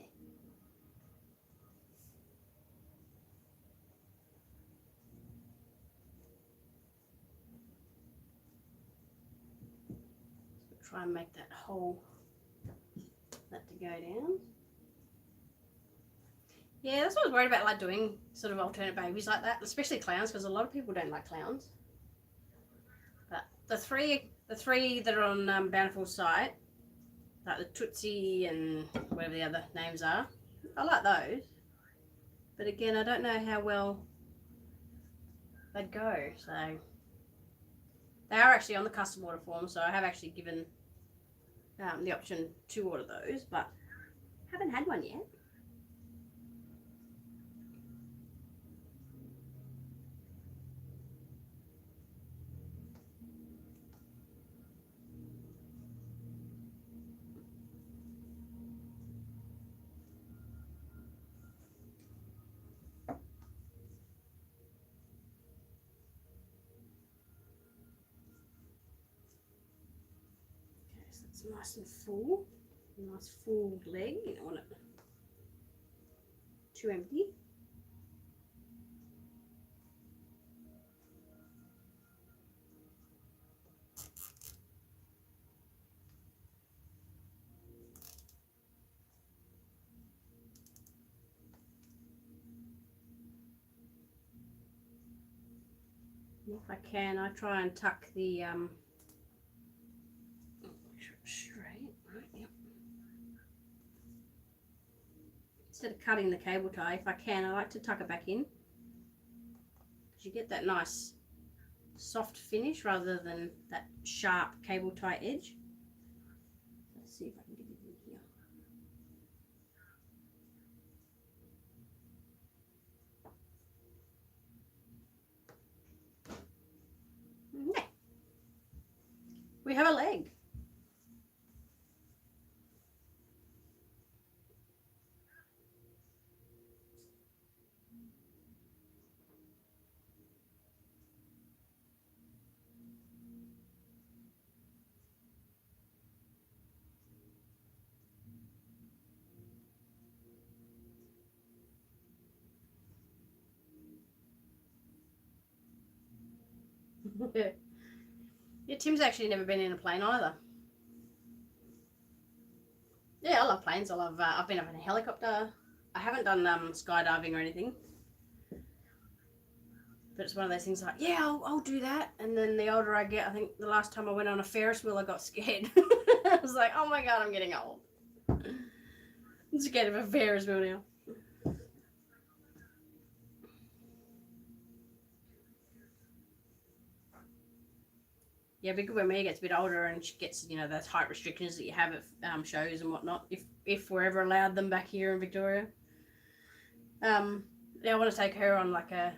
So try and make that hole, that to go down. Yeah, that's what I was worried about, like doing sort of alternate babies like that, especially clowns, because a lot of people don't like clowns. But the three that are on Bountiful's site, like the Tootsie and whatever the other names are, I like those. But again, I don't know how well they'd go. So they are actually on the custom order form, so I have actually given the option to order those, but haven't had one yet. It's nice and full, nice full leg. You don't want it too empty. If I can, I try and tuck the straight, right? Yep. Instead of cutting the cable tie, if I can, I like to tuck it back in, because you get that nice soft finish rather than that sharp cable tie edge. Let's see if I can get it in here. Okay. We have a leg. Yeah, Tim's actually never been in a plane either. Yeah, I love planes. I love. I've been up in a helicopter. I haven't done skydiving or anything, but it's one of those things like, yeah, I'll do that. And then the older I get, I think the last time I went on a Ferris wheel, I got scared. I was like, oh my god, I'm getting old. I'm scared of a Ferris wheel now. Yeah, it'd be good when Mia gets a bit older and she gets, you know, those height restrictions that you have at shows and whatnot, if we're ever allowed them back here in Victoria. Yeah, I want to take her on like a,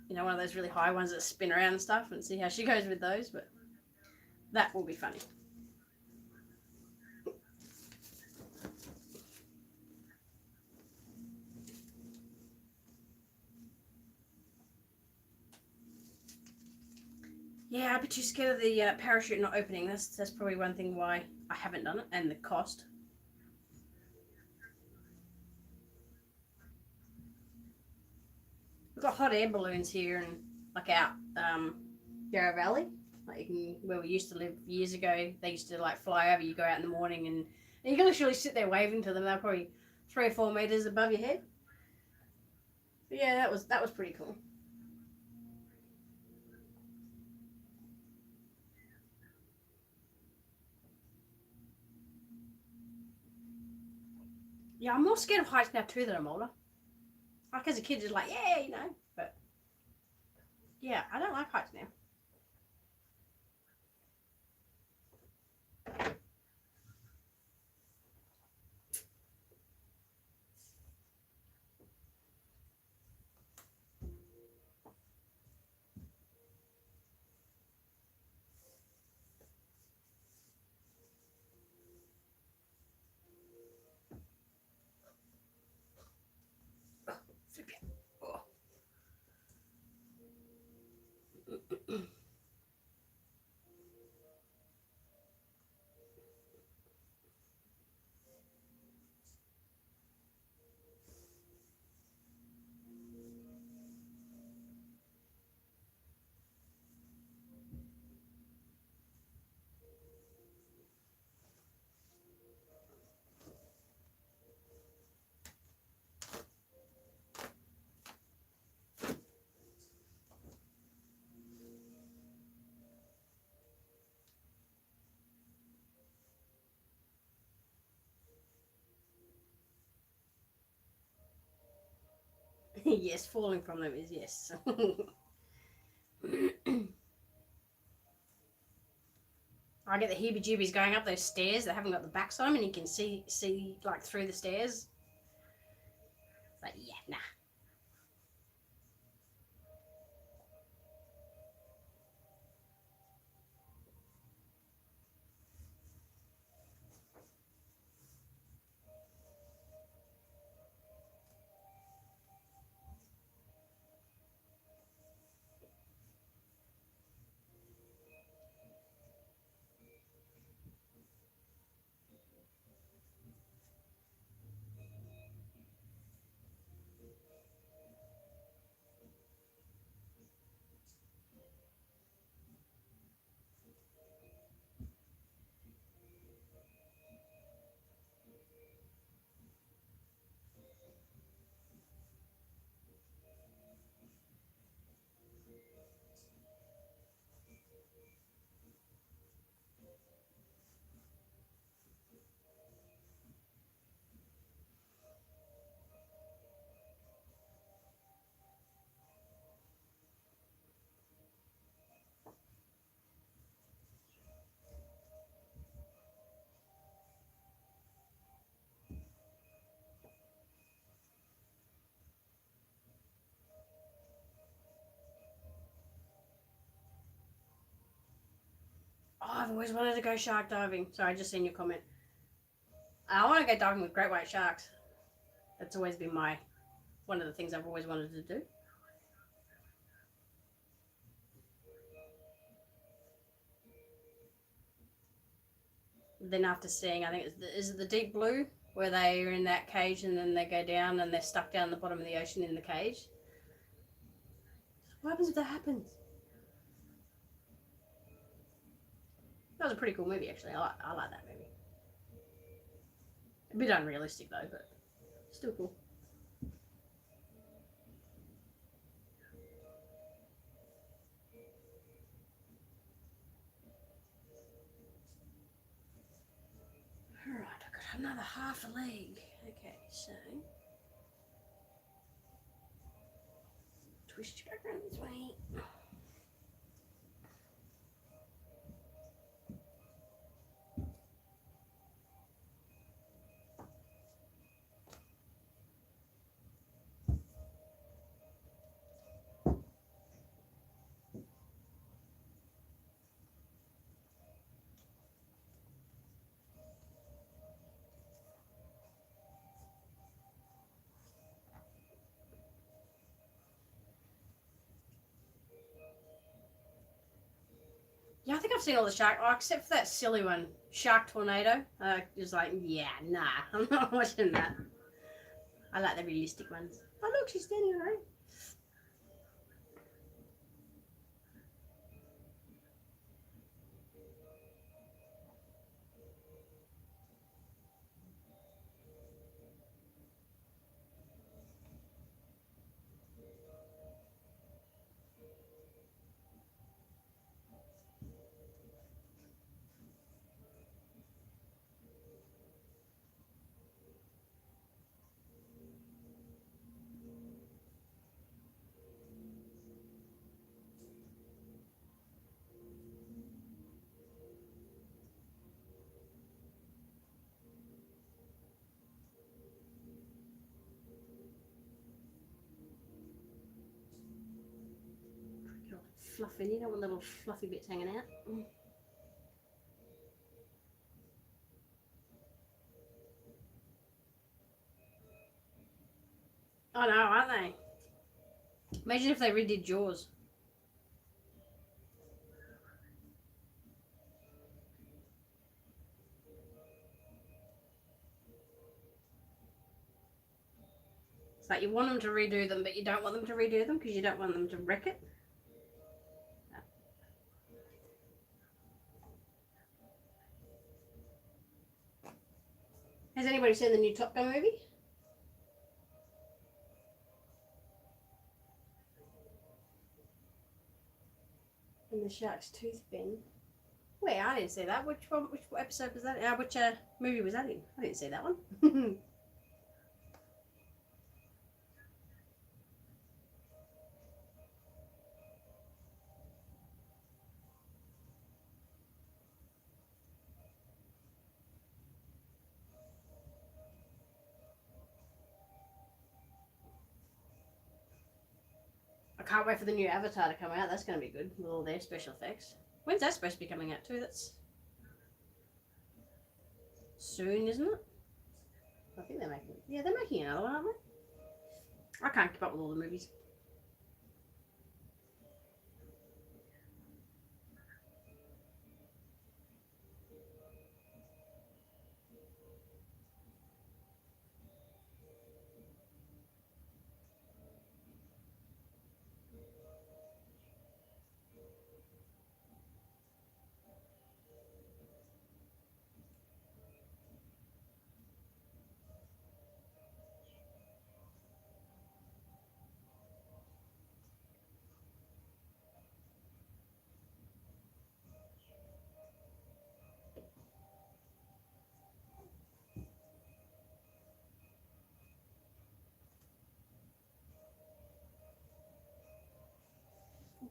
you know, one of those really high ones that spin around and stuff and see how she goes with those, but that will be funny. Yeah, I'd be too scared of the parachute not opening. That's probably one thing why I haven't done it, and the cost. We've got hot air balloons here and like out Yarra Valley, like you can, where we used to live years ago. They used to like fly over. You go out in the morning and you can literally sit there waving to them. They're probably 3 or 4 meters above your head. But yeah, that was pretty cool. Yeah, I'm more scared of heights now too that I'm older. Like as a kid, just like yeah, you know. But yeah, I don't like heights now. Flip it. Oh. Yes, falling from them is yes. I get the heebie-jeebies going up those stairs that haven't got the backs on them, and you can see like through the stairs. It's like yeah, nah. Oh, I've always wanted to go shark diving. Sorry, I just seen your comment. I want to go diving with great white sharks. That's always been one of the things I've always wanted to do. Then after seeing, I think is it the deep blue where they are in that cage and then they go down and they're stuck down the bottom of the ocean in the cage. What happens if that happens? That was a pretty cool movie, actually. I like that movie. A bit unrealistic though, but still cool. Alright, I've got another half a leg. Okay, so twist you back around this way. seen all the shark, except for that silly one, Shark Tornado. Just like, yeah, nah, I'm not watching that. I like the realistic ones. Oh look, she's standing on her own. Fluffy, you don't want little fluffy bits hanging out. I know, aren't they? Imagine if they redid Jaws. It's like you want them to redo them, but you don't want them to redo them because you don't want them to wreck it. Has anybody seen the new Top Gun movie? And the shark's tooth bin. Wait, I didn't see that. Which one? Which episode was that? Which movie was that in? I didn't see that one. I can't wait for the new Avatar to come out. That's going to be good with all their special effects. When's that supposed to be coming out too? That's soon, isn't it? I think they're making. Yeah, they're making another one, aren't they? I can't keep up with all the movies.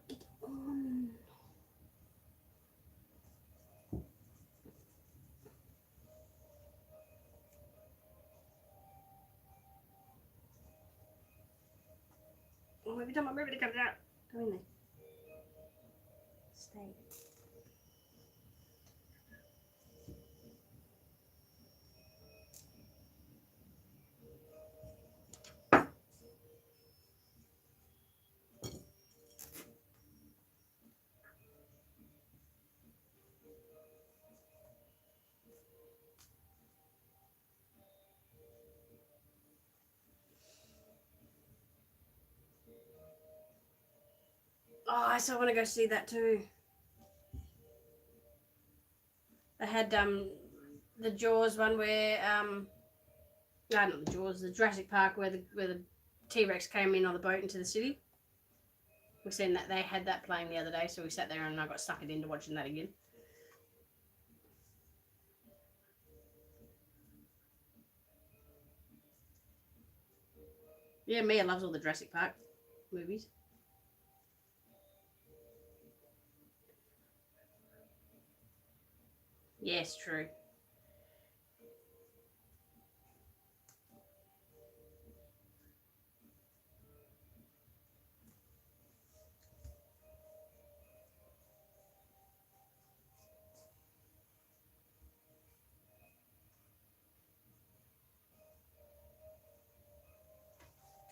Get on. Oh, every time I'm ready to come out, go in there. Stay. Oh, I still want to go see that too. They had the Jaws one where no, not the Jaws, the Jurassic Park where the T-Rex came in on the boat into the city. We've seen that they had that playing the other day, so we sat there and I got suckered into watching that again. Yeah, Mia loves all the Jurassic Park movies. Yes, true.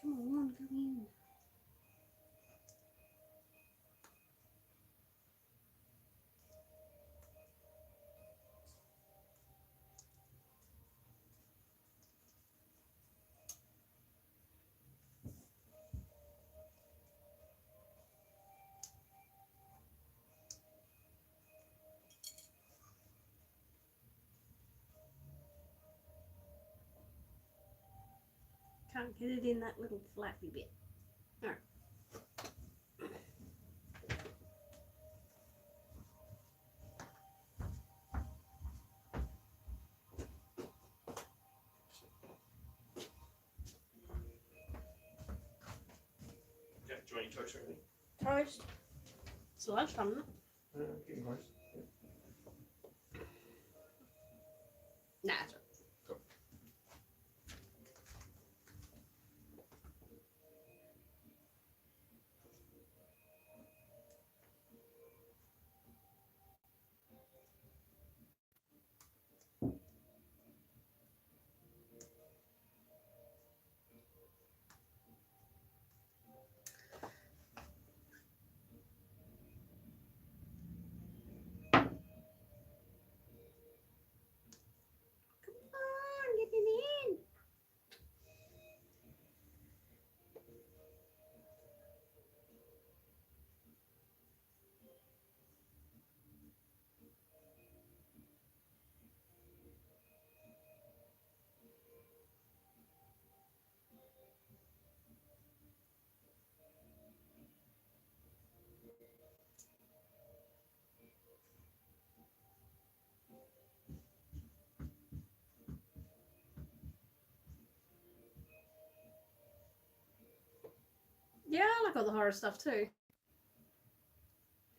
Come on, come in. can't get it in that little flappy bit. Alright. Yeah, do you want any toast or anything? Toast. It's lunchtime, isn't it? Getting close. Nah, it's all right. Come on, get it in. Yeah, I like all the horror stuff too. I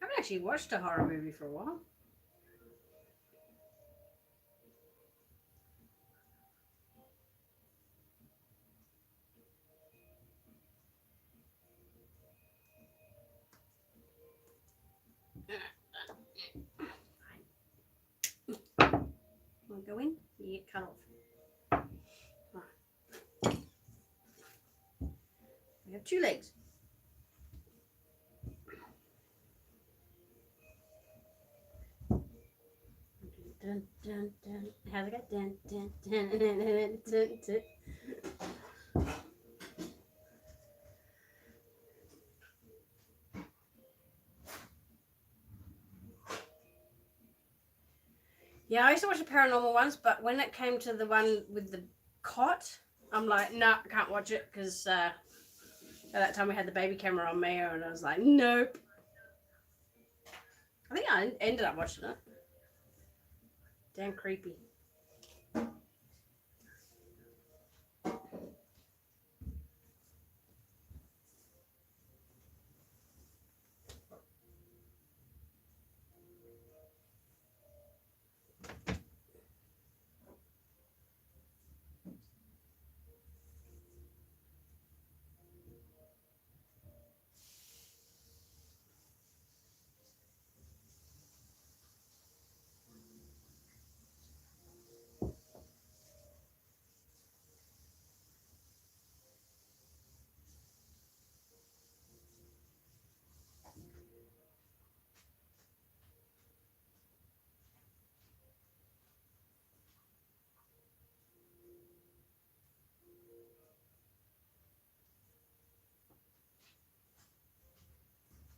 haven't actually watched a horror movie for a while. Want to go in? You get cut off. Right. We have 2 legs. Dun, dun, dun. How's it go? Dun, dun, dun, dun, dun, dun, dun. Yeah, I used to watch the paranormal ones, but when it came to the one with the cot, I'm like, nah, I can't watch it because at that time we had the baby camera on me, and I was like, nope. I think I ended up watching it. Damn creepy.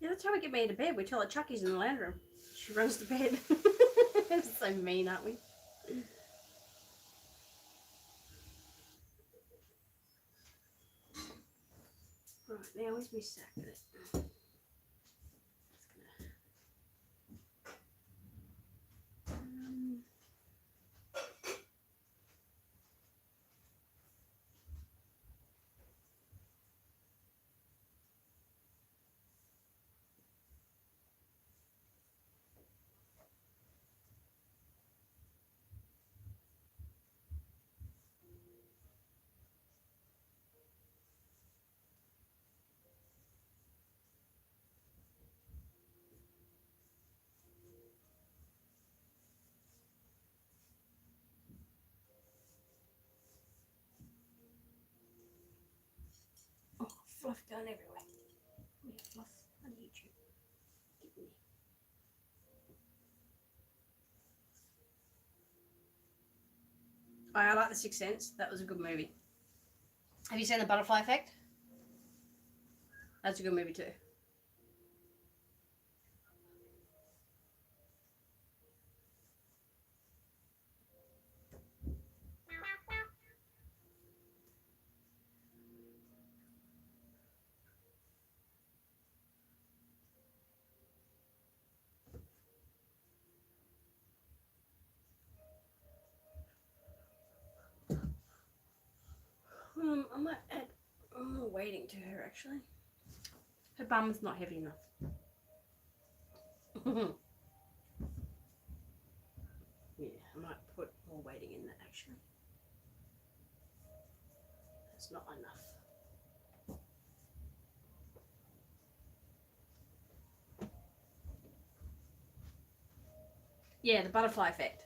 Yeah, that's how we get made to bed. We tell her Chucky's in the lounge room. She runs to bed. It's so mean, aren't we? Right, now where's my sack of it? Um, oh, fluff going everywhere. Come here, fluff. I need you. Get in there. I like The Sixth Sense. That was a good movie. Have you seen The Butterfly Effect? That's a good movie too. I might add more weighting to her actually. Her bum's not heavy enough. Yeah, I might put more weighting in that actually. That's not enough. Yeah, the butterfly effect.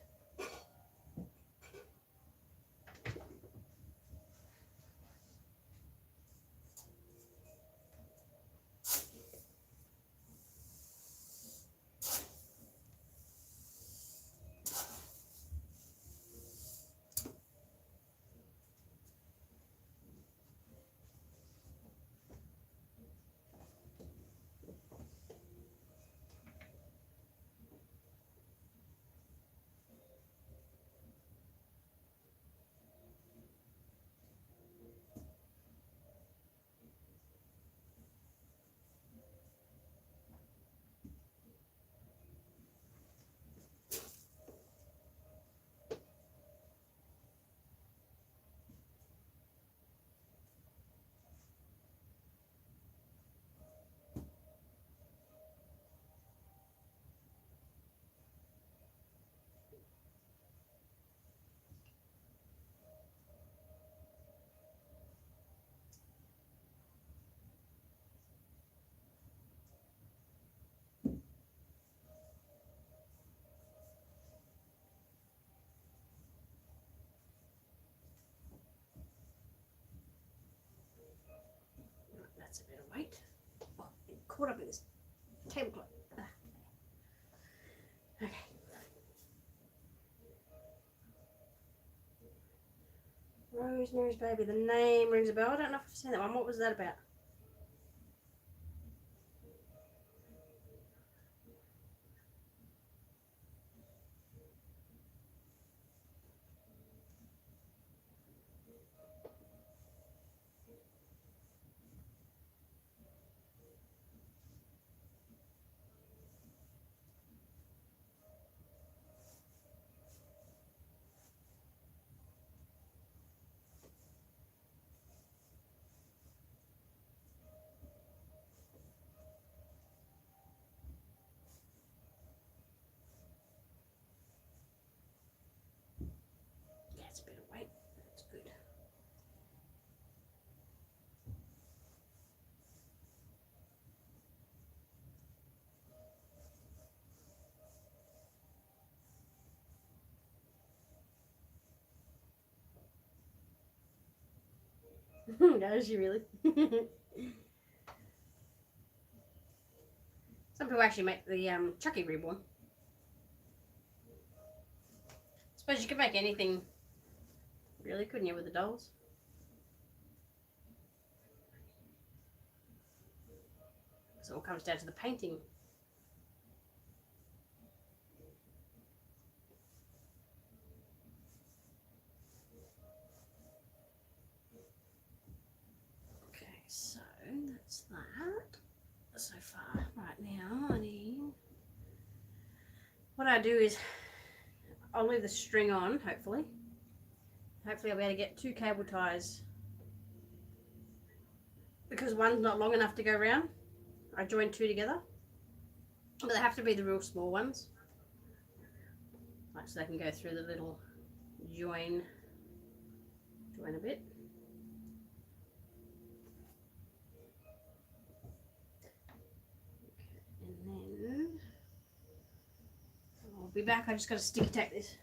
That's a bit of weight. Oh, it caught up in this tablecloth. Okay. Rosemary's Baby. The name rings a bell. I don't know if I've seen that one. What was that about? Yeah, it's a bit of weight. That's good. Does she really? Some people actually make the Chucky Reborn. Suppose you could make anything, really, couldn't you, with the dolls? So it all comes down to the painting. Okay, so that's that so far. Right now, I need. What I do is I'll leave the string on, hopefully. Hopefully I'll be able to get 2 cable ties. Because one's not long enough to go around, I join 2 together. But they have to be the real small ones. Like so they can go through the little join a bit. And then I'll be back. I just got to sticky tape this.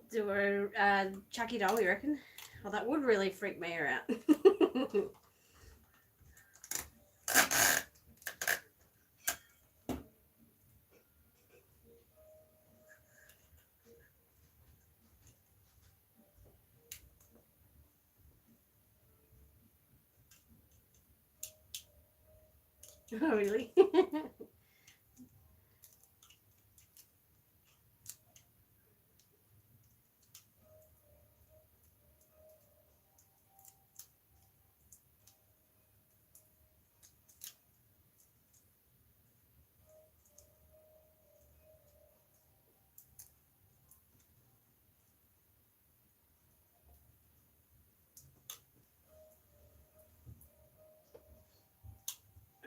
Do a Chucky doll, you reckon? Well, that would really freak me out. Oh, really?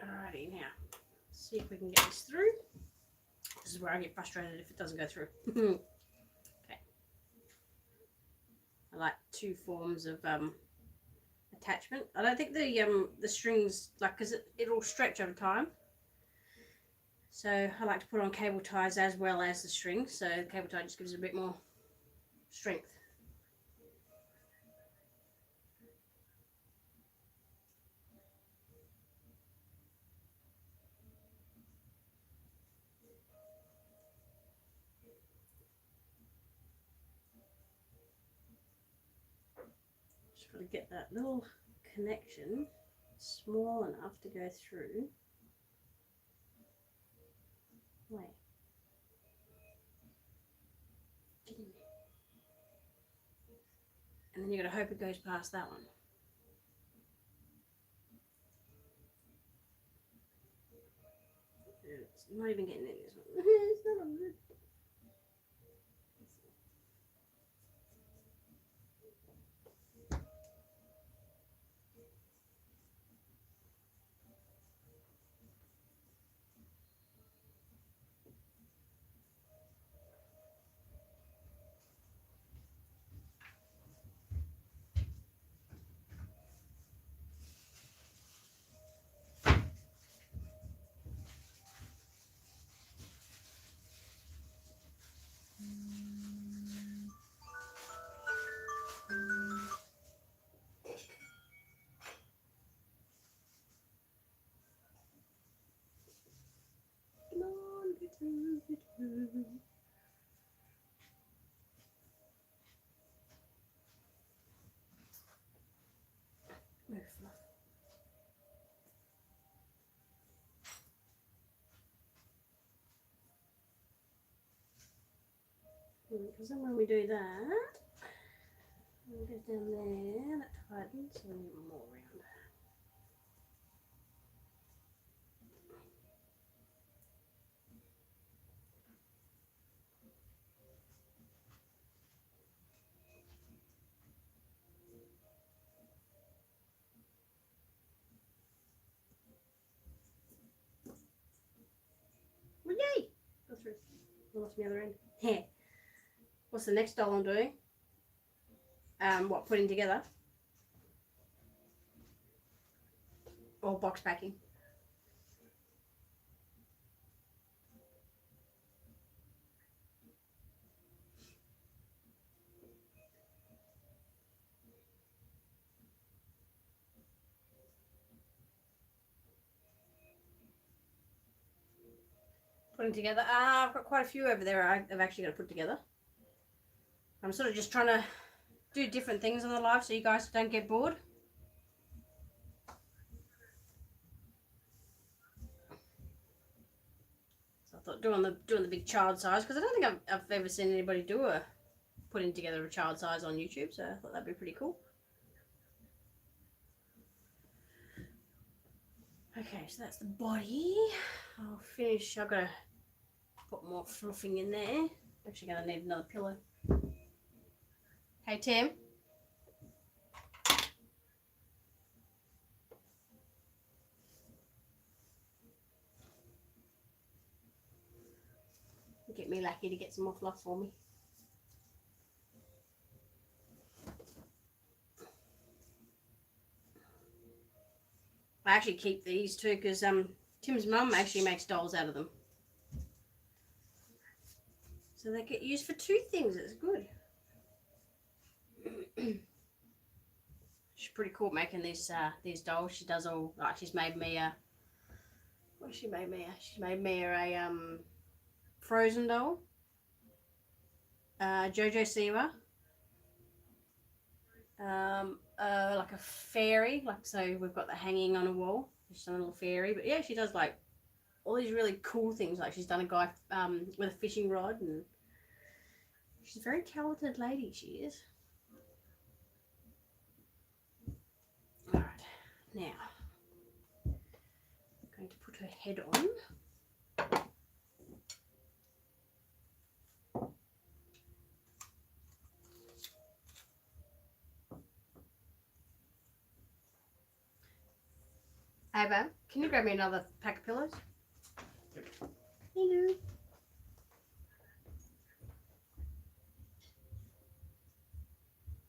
Alrighty, now see if we can get this through. This is where I get frustrated if it doesn't go through. Okay. I like two forms of attachment. I don't think the strings, like, because it'll stretch over time. So I like to put on cable ties as well as the string. So the cable tie just gives it a bit more strength. Just got to get that little connection small enough to go through. Wait. Get in there. And then you've got to hope it goes past that one. It's not even getting in this one. It's not on good. Come on, get through, get through. Move, fluff. Because then when we do that, we'll get down there, that tightens, so we need more round. Well, yay! Go through. I lost the other end. Here. What's the next doll I'm doing? What, putting together? Or box packing? Putting together. I've got quite a few over there I've actually got to put together. I'm sort of just trying to do different things on the live so you guys don't get bored. So I thought doing the big child size, because I don't think I've ever seen anybody do putting together a child size on YouTube, so I thought that'd be pretty cool. Okay, so that's the body. I'll finish. I've got to put more fluffing in there. Actually going to need another pillow. Hey, Tim. Get me lucky to get some more fluff for me. I actually keep these too because Tim's mum actually makes dolls out of them. So they get used for two things. It's good. She's pretty cool making these dolls. She does all, like, she's made me a, what she made me? She made me a Frozen doll, JoJo Siwa, like a fairy, like, so we've got the hanging on a wall, just a little fairy. But yeah, she does like all these really cool things. Like she's done a guy with a fishing rod, and she's a very talented lady. She is. All right, now I'm going to put her head on. Ava, can you grab me another pack of pillows? Yep. Hello.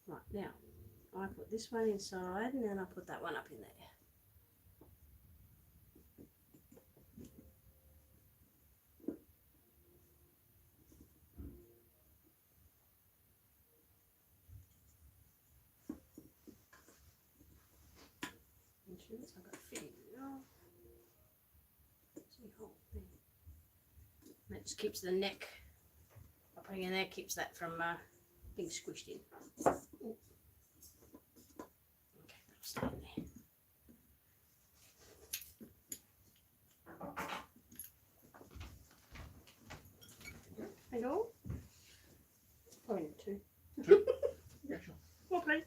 Right, now I put this one inside and then I put that one up in there. Insurance, I've got a fitting now. That just keeps the neck, by putting it in there, keeps that from being squished in. Ooh. Okay, that'll stay in there. Hello? Probably need two. Yeah, sure. More, please.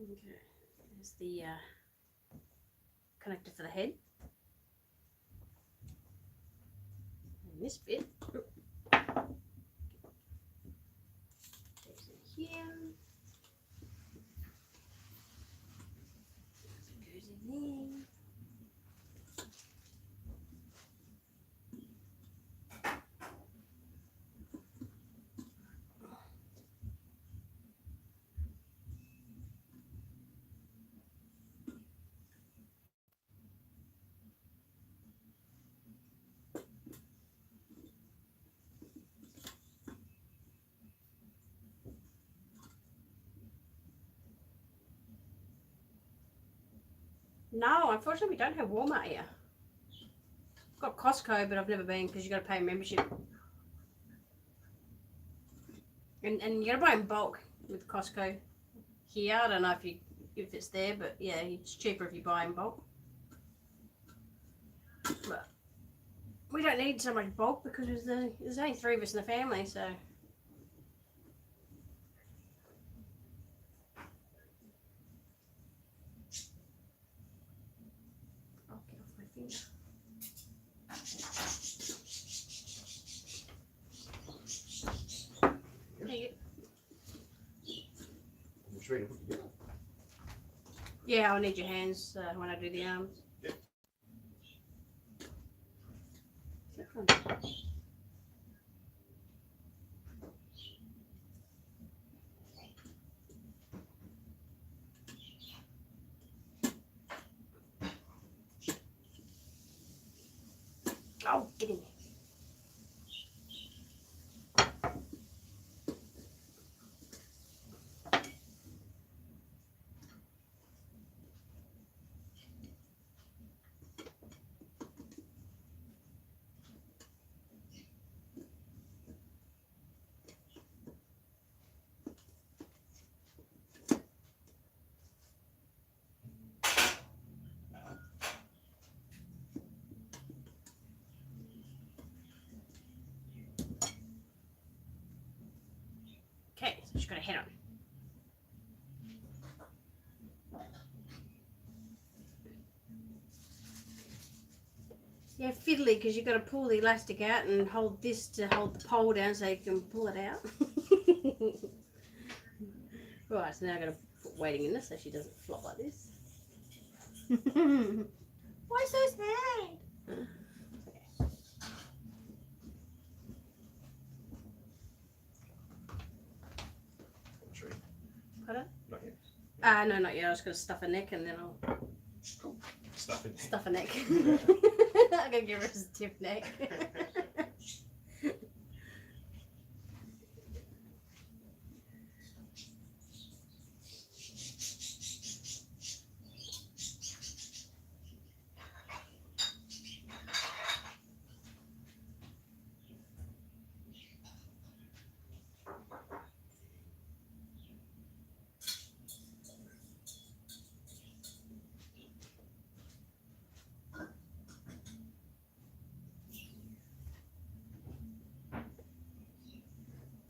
Okay, there's the connector for the head. And this bit goes in here. Goes in there. No, unfortunately we don't have Walmart here. I've got Costco, but I've never been because you got to pay a membership. And you got to buy in bulk with Costco here. I don't know if it's there, but yeah, it's cheaper if you buy in bulk. But we don't need so much bulk because there's only 3 of us in the family, so. Oh, get off my finger. There you go. I'm just ready to put it together. Yeah, I'll need your hands when I do the arms. Yep. Oh, get in there. Okay, so she's got a head on. Yeah, fiddly, because you've got to pull the elastic out and hold this to hold the pole down so you can pull it out. Right, so now I've got to put weighting in this so she doesn't flop like this. Why so sad? Pardon? Not yet. No, not yet. I was going to stuff a neck and then I'll Cool. Stuff in. stuff a neck. I'm going to give her a stiff neck.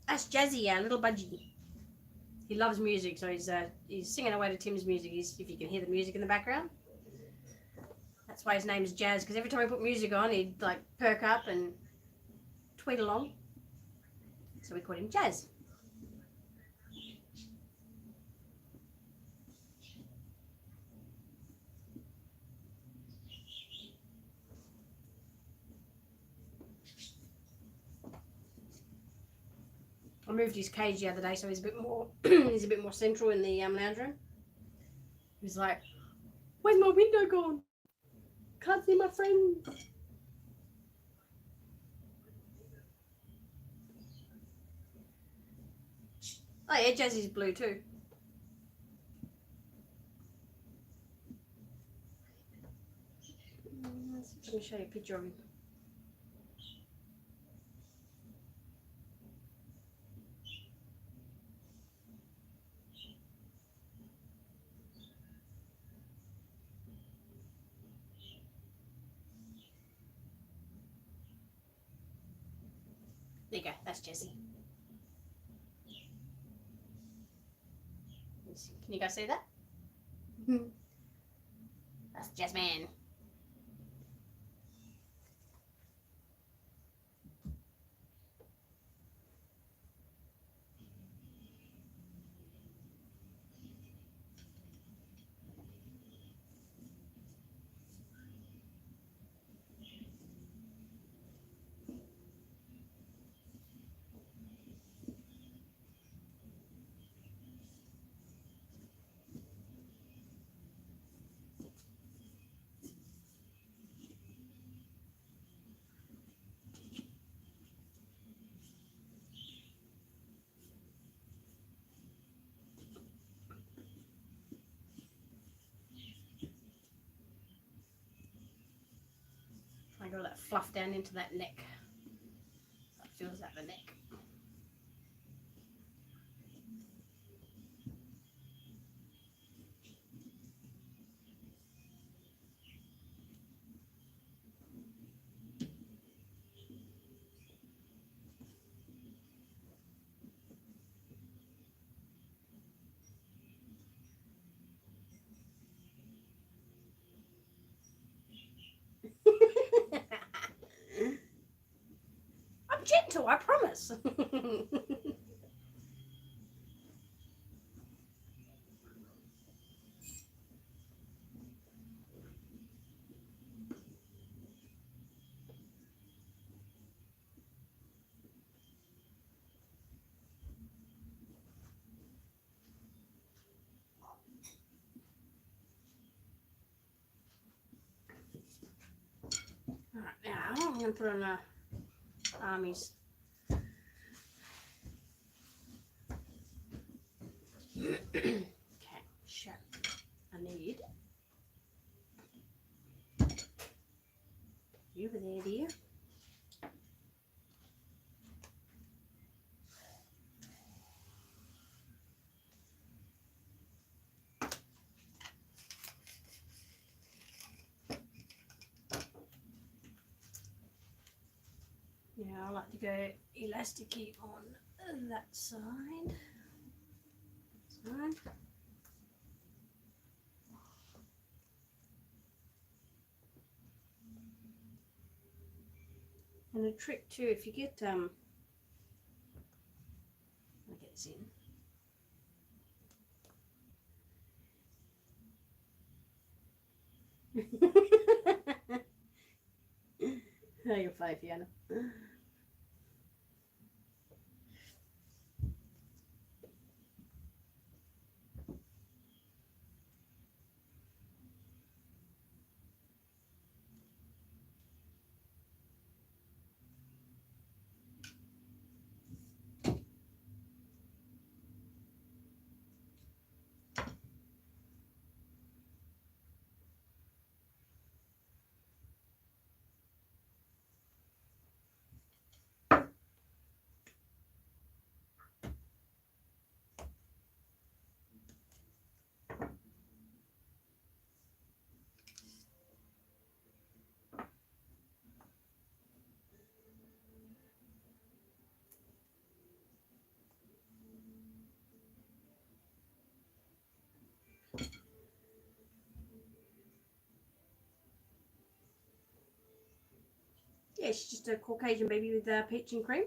That's Jazzy, our little budgie. He loves music, so he's singing away to Tim's music. If you can hear the music in the background, that's why his name is Jazz. Because every time we put music on, he'd like perk up and tweet along. So we called him Jazz. I moved his cage the other day, so he's a bit more he's a bit more central in the lounge room. He's like, "Where's my window gone? Can't see my friend." Oh yeah, Jazzy's blue too. Let me show you a picture of him. There you go, that's Jessie. Can you guys see that? That's Jasmine. I got that fluff down into that neck. That feels like the neck. I'm gentle, I promise. Alright, now I'm going to put on armies. Okay, so I need you over there, dear. Yeah, I like to go elasticy on that side. And a trick too, if you get I'll get this in. Oh, you're funny, Fiona. Yeah, she's just a Caucasian baby with peach and cream.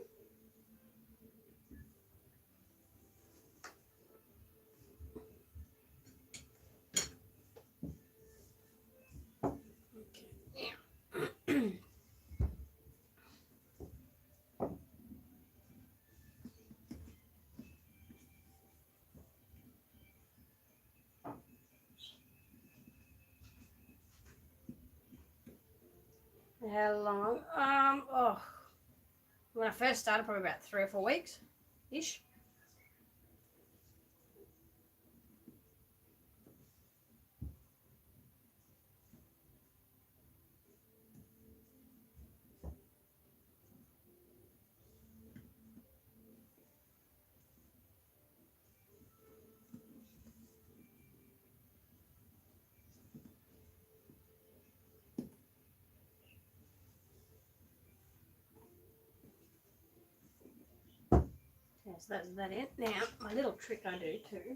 How long? Oh, when I first started, probably about 3 or 4 weeks, ish. Yeah, so that's that it. Now, my little trick I do too.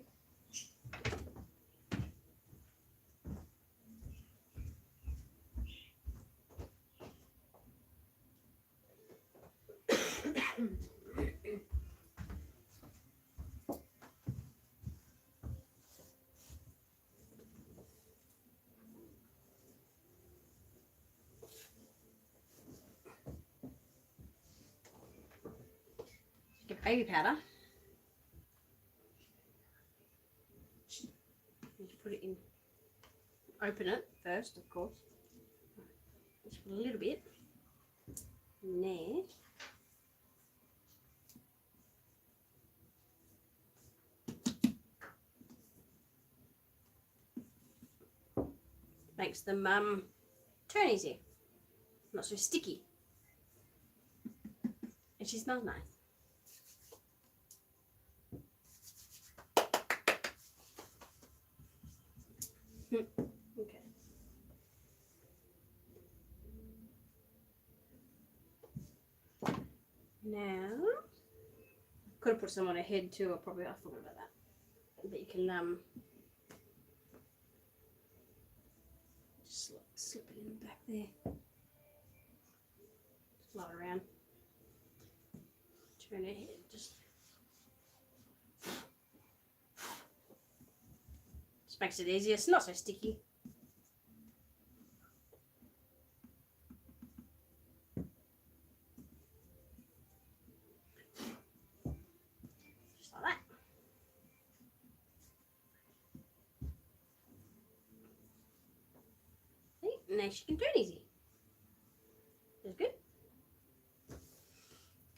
Get baby powder. You put it in. Open it first, of course. Just put a little bit in there. Makes them turn easier, not so sticky, and she smells nice. Okay. Now, could have put some on her head too. I forgot about that. But you can just slip it in the back there. Just blow it around. Turn her head. Just makes it easier. It's not so sticky. Just like that. See? Now she can turn easy. That's good.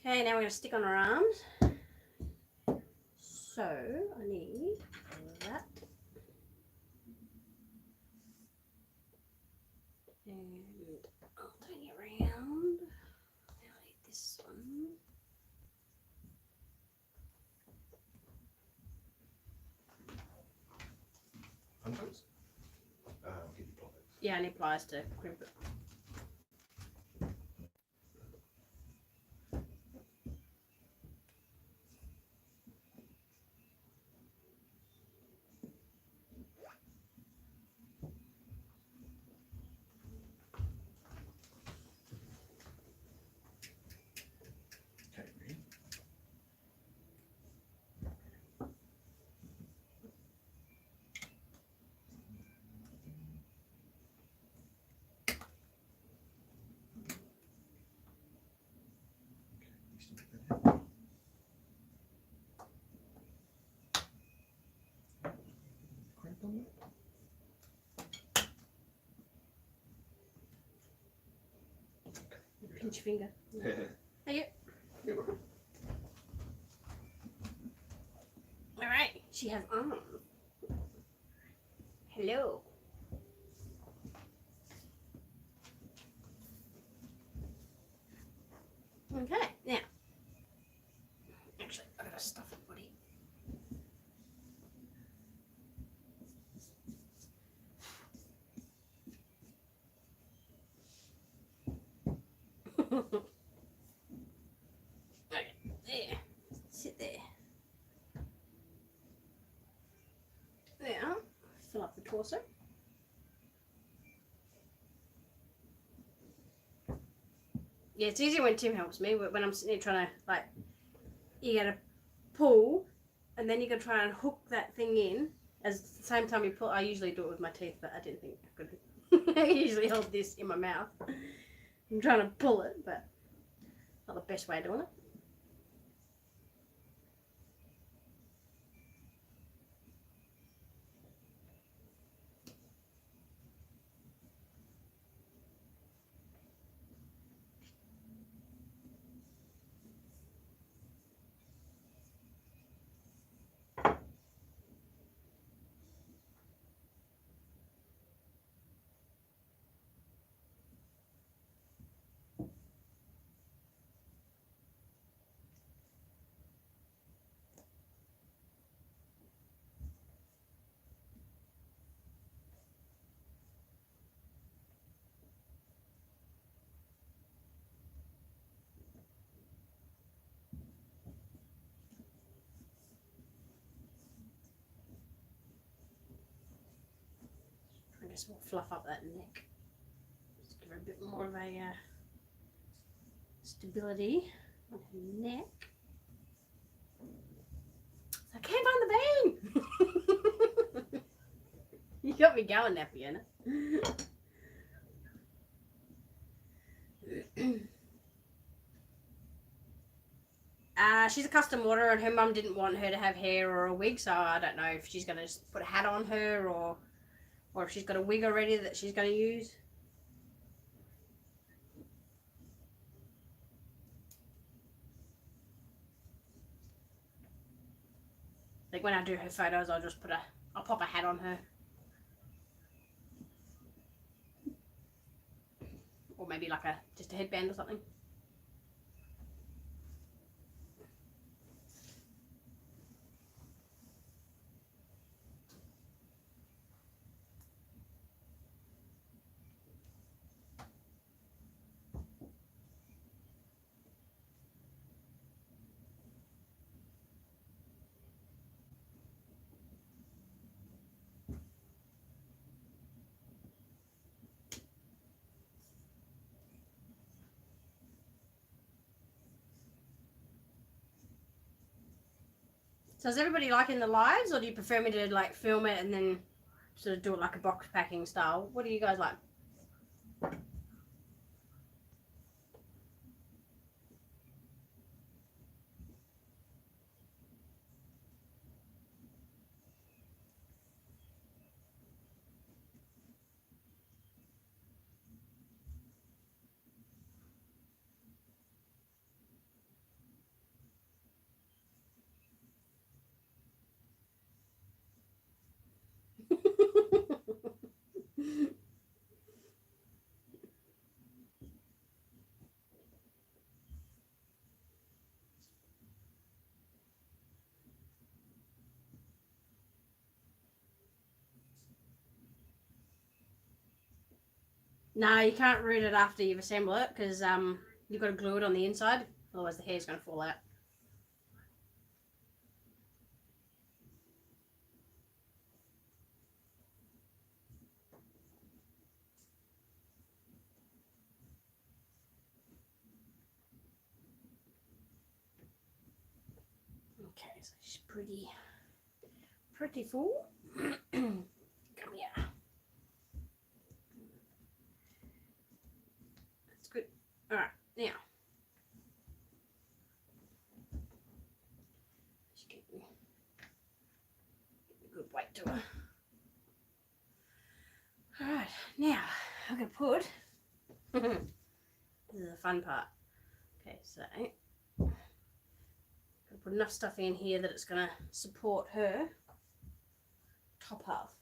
Okay, now we're going to stick on her arms. So I need that. And I'll turn it around. I'll need this one. Hundreds? I'll give you pliers. Yeah, I need pliers to crimp it. Okay, ready? Crimp on that? Pinch finger. Hey, You're welcome. all right. She has arms. Hello. Okay, now. Actually, I gotta stuff it, buddy. Okay, there. Sit there. Now, fill up the torso. Yeah, it's easier when Tim helps me. When I'm sitting there trying to, like, you gotta pull, and then you gotta try and hook that thing in. As the same time you pull, I usually do it with my teeth, but I didn't think I could. I usually hold this in my mouth. I'm trying to pull it, but not the best way of doing it. I guess we'll fluff up that neck. Just give her a bit more of a stability on her neck. I can't find the vein! You got me going now, Fiona. She's a custom order, and her mum didn't want her to have hair or a wig, so I don't know if she's going to just put a hat on her or if she's got a wig already that she's going to use. Like when I do her photos, I'll pop a hat on her. Or maybe like just a headband or something. So is everybody liking the lives, or do you prefer me to like film it and then sort of do it like a box packing style? What do you guys like? No, you can't root it after you've assembled it because you've got to glue it on the inside, otherwise the hair's going to fall out. Okay, so she's pretty full. Come here. That's good. All right, now. Just give me a good weight to her. All right, now I'm going to put, this is the fun part. Okay, so put enough stuff in here that it's going to support her top half.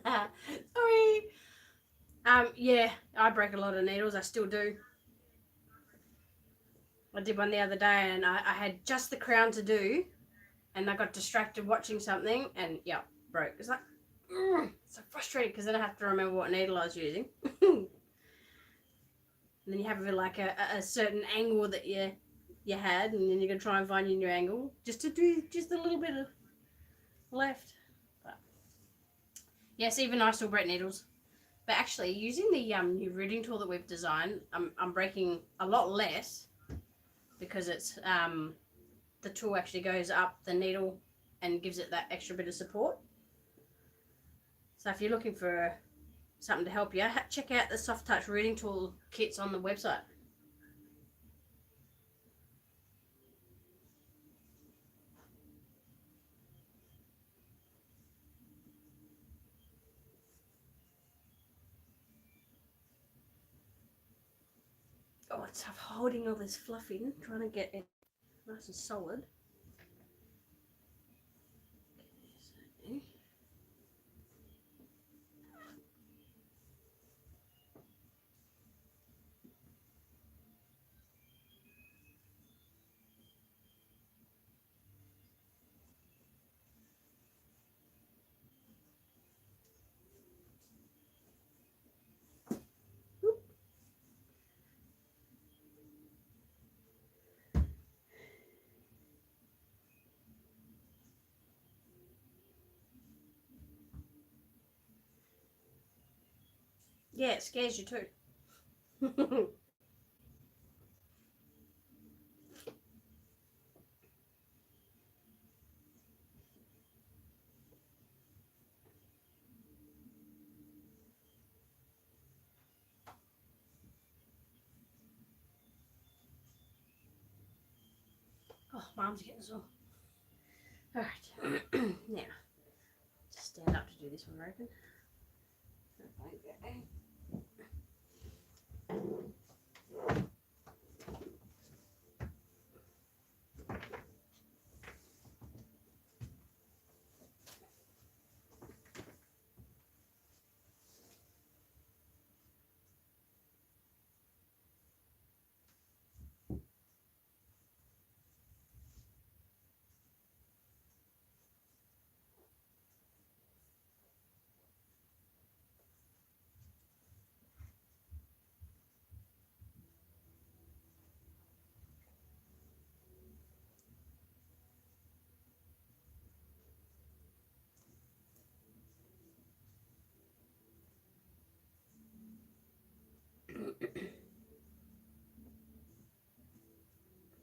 Sorry. Yeah, I break a lot of needles. I still do. I did one the other day, and I had just the crown to do, and I got distracted watching something, and yeah, broke. It's like, so frustrating because then I have to remember what needle I was using. And then you have like a certain angle that you had, and then you're gonna try and find your new angle just to do just a little bit of left. But yes, even I still break needles. But actually, using the new rooting tool that we've designed, I'm breaking a lot less because it's the tool actually goes up the needle and gives it that extra bit of support. So if you're looking for something to help you, check out the soft touch rooting tool kits on the website. Oh, it's tough holding all this fluff in, trying to get it nice and solid. Yeah, it scares you too. Oh, my arm's getting sore. Alright, now, just stand up to do this one, I reckon.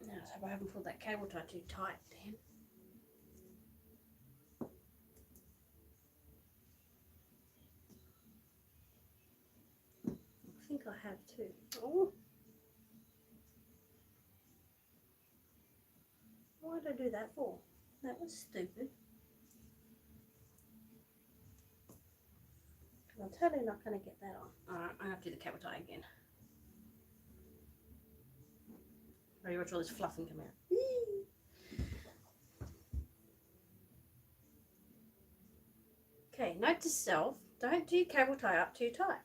Now, I hope I haven't pulled that cable tie too tight, damn. I think I have too. Oh. Why did I do that for? That was stupid. I'm totally not going to get that on. Alright, I have to do the cable tie again. Ready to watch all this fluffing come out. Okay, note to self, don't do your cable tie up too tight.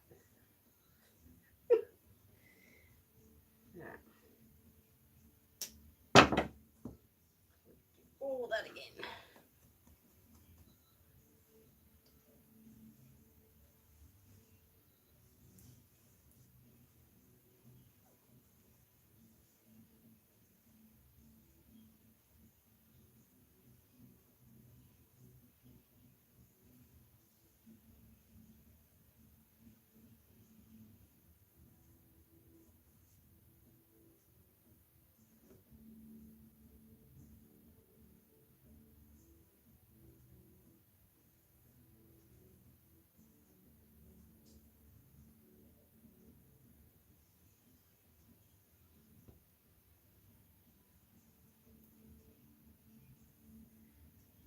Alright. All that again.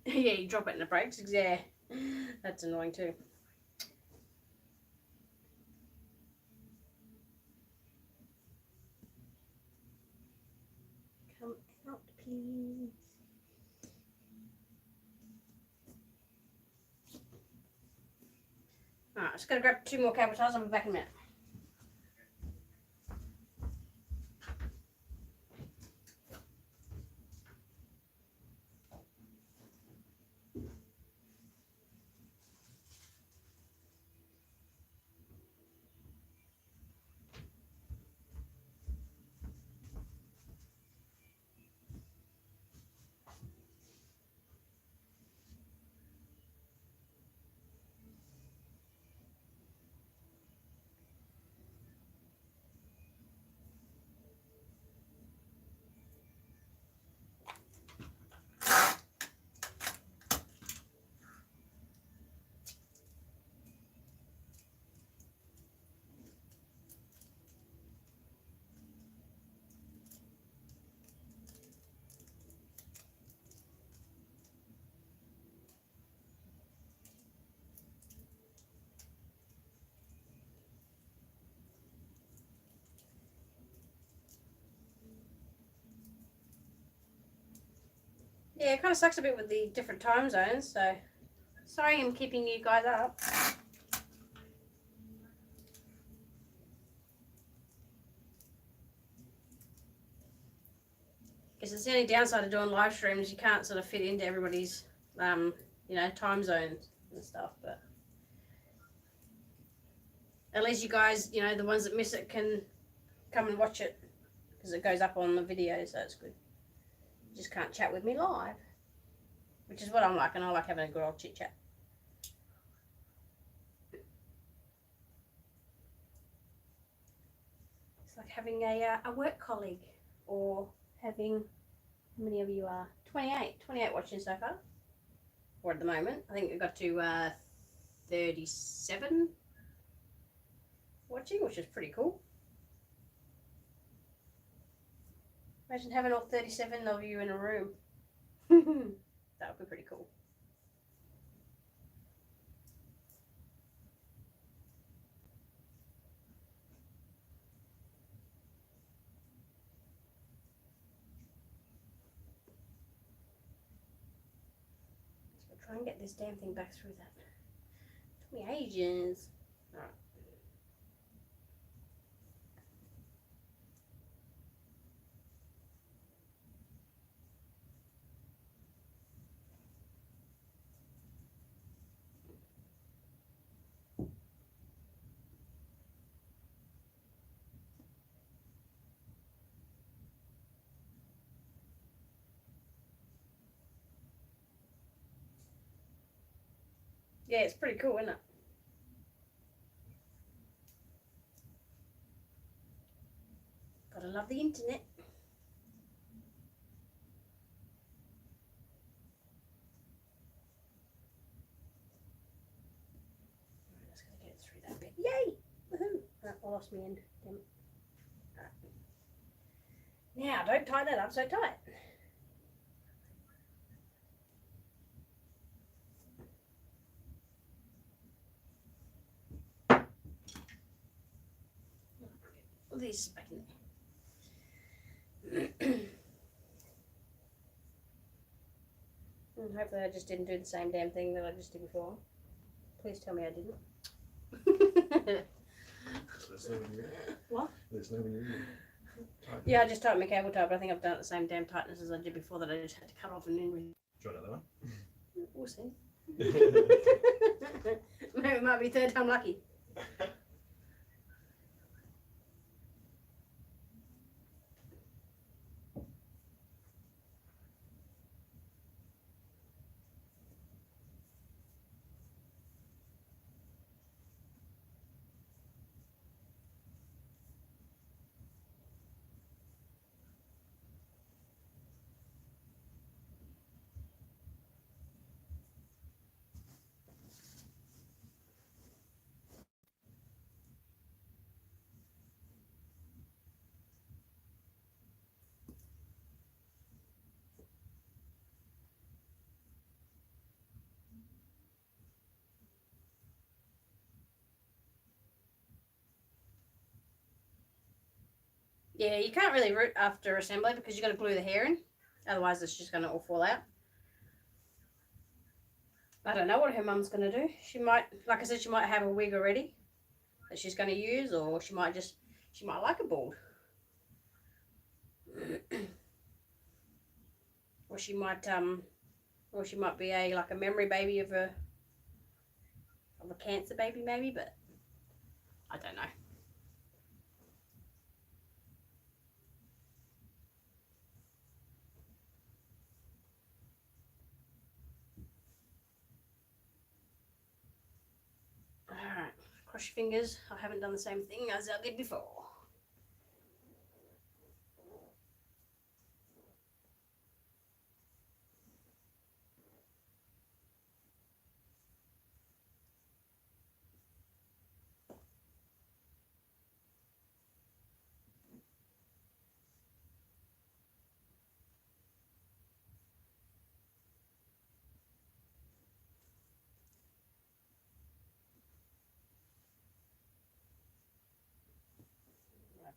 Yeah, you drop it in the brakes. Yeah, that's annoying too. Come out, please. just gotta grab 2 more cable ties. I'll be back in a minute. Yeah, it kind of sucks a bit with the different time zones, so sorry I'm keeping you guys up. Because it's the only downside of doing live streams, you can't sort of fit into everybody's, you know, time zones and stuff, but at least you guys, you know, the ones that miss it can come and watch it because it goes up on the video, so it's good. You just can't chat with me live, which is what I'm like, and I like having a good old chit chat. It's like having a work colleague, or having, how many of you are? 28 watching so far, or at the moment. I think we got to 37 watching, which is pretty cool. Imagine having all 37 of you in a room. That would be pretty cool. So we'll try and get this damn thing back through that. It took me ages. Alright. Yeah, it's pretty cool, isn't it? Gotta love the internet. Alright, just gotta get it through that bit. Yay! Woohoo! Oh, I lost my end. Damn it. Alright. Now, don't tie that up so tight. Put these back in there. And hopefully I just didn't do the same damn thing that I just did before. Please tell me I didn't. There's no one here. What? There's no one here. Yeah, I just tightened my cable tie, but I think I've done it the same damn tightness as I did before that I just had to cut off and then Do you want another one? we'll see. Maybe it might be third time lucky. Yeah, you can't really root after assembly because you've got to glue the hair in. Otherwise, it's just going to all fall out. I don't know what her mum's going to do. She might, like I said, she might have a wig already that she's going to use, or she might like a bald. Or she might be like a memory baby of a cancer baby maybe, but I don't know. Alright, cross your fingers. I haven't done the same thing as I did before.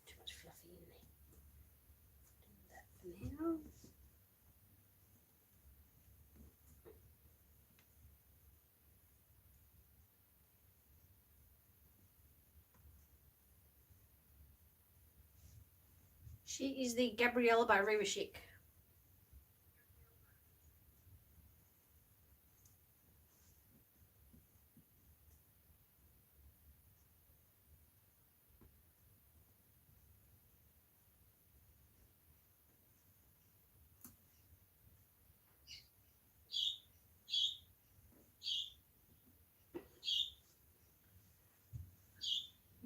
Too much fluffy in there. Do that for now. She is the Gabriella by Reva Chic.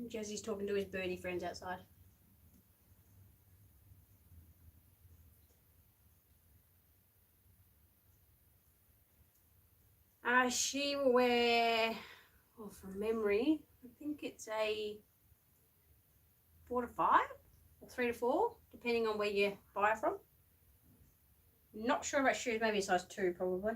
Jesse's talking to his birdie friends outside. She will wear, well, from memory, I think it's a 4 to 5 or 3 to 4, depending on where you buy it from. Not sure about shoes, maybe a size 2 probably.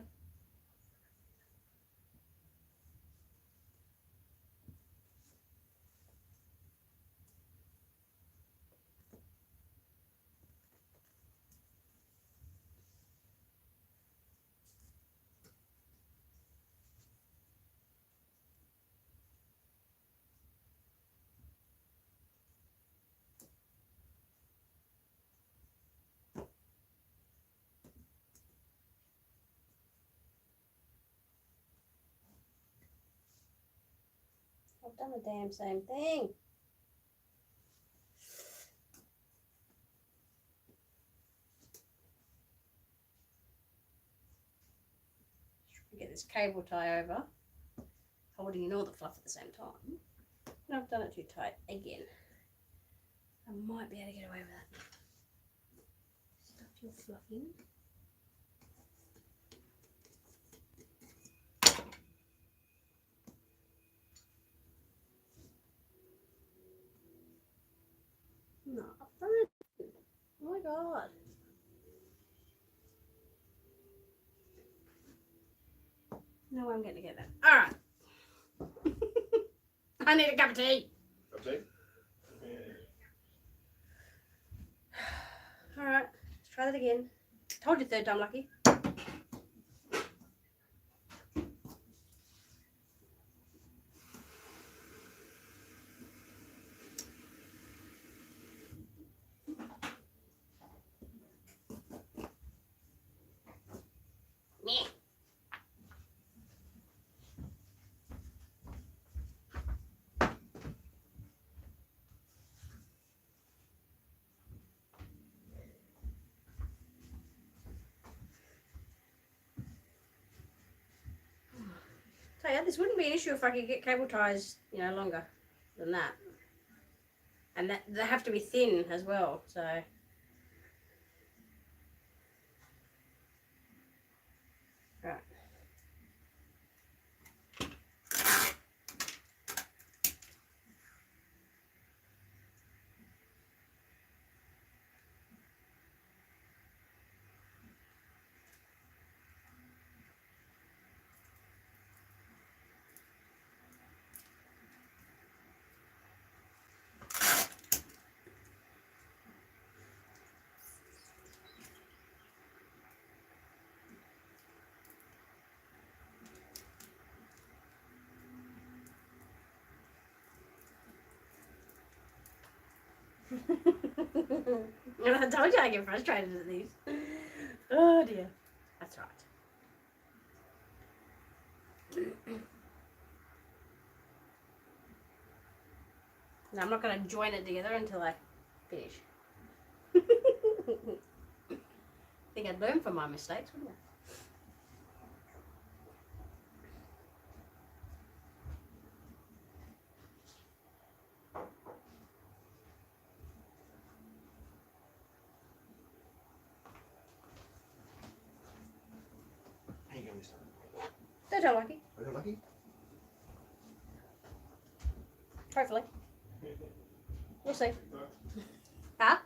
I've done the damn same thing. Get this cable tie over, holding in all the fluff at the same time. And I've done it too tight again. I might be able to get away with that. Stuff your fluff in. No, I've done it. Oh my god. No way I'm going to get that. Alright. I need a cup of tea. Cup of tea? Alright, let's try that again. Told you third time lucky. Meh. Tell you, this wouldn't be an issue if I could get cable ties, longer than that. And that they have to be thin as well, so. Right. I told you I get frustrated at these. Oh dear. That's right. Now I'm not going to join it together until I finish. I think I'd learn from my mistakes, wouldn't I? How you going this time? Don't tell Lucky. Are you lucky? Hopefully. We'll see. Huh?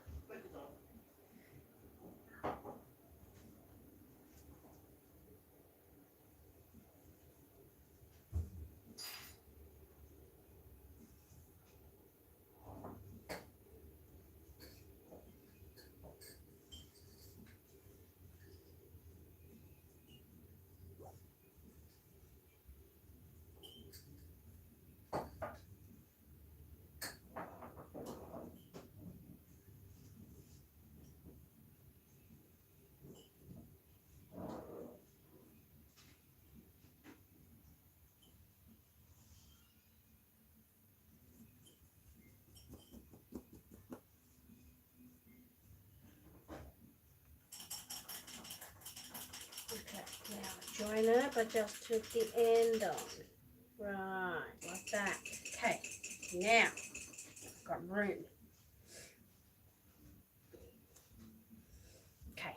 Okay, now join up, I just took the end on. Right, like that. Okay, now I've got room. Okay.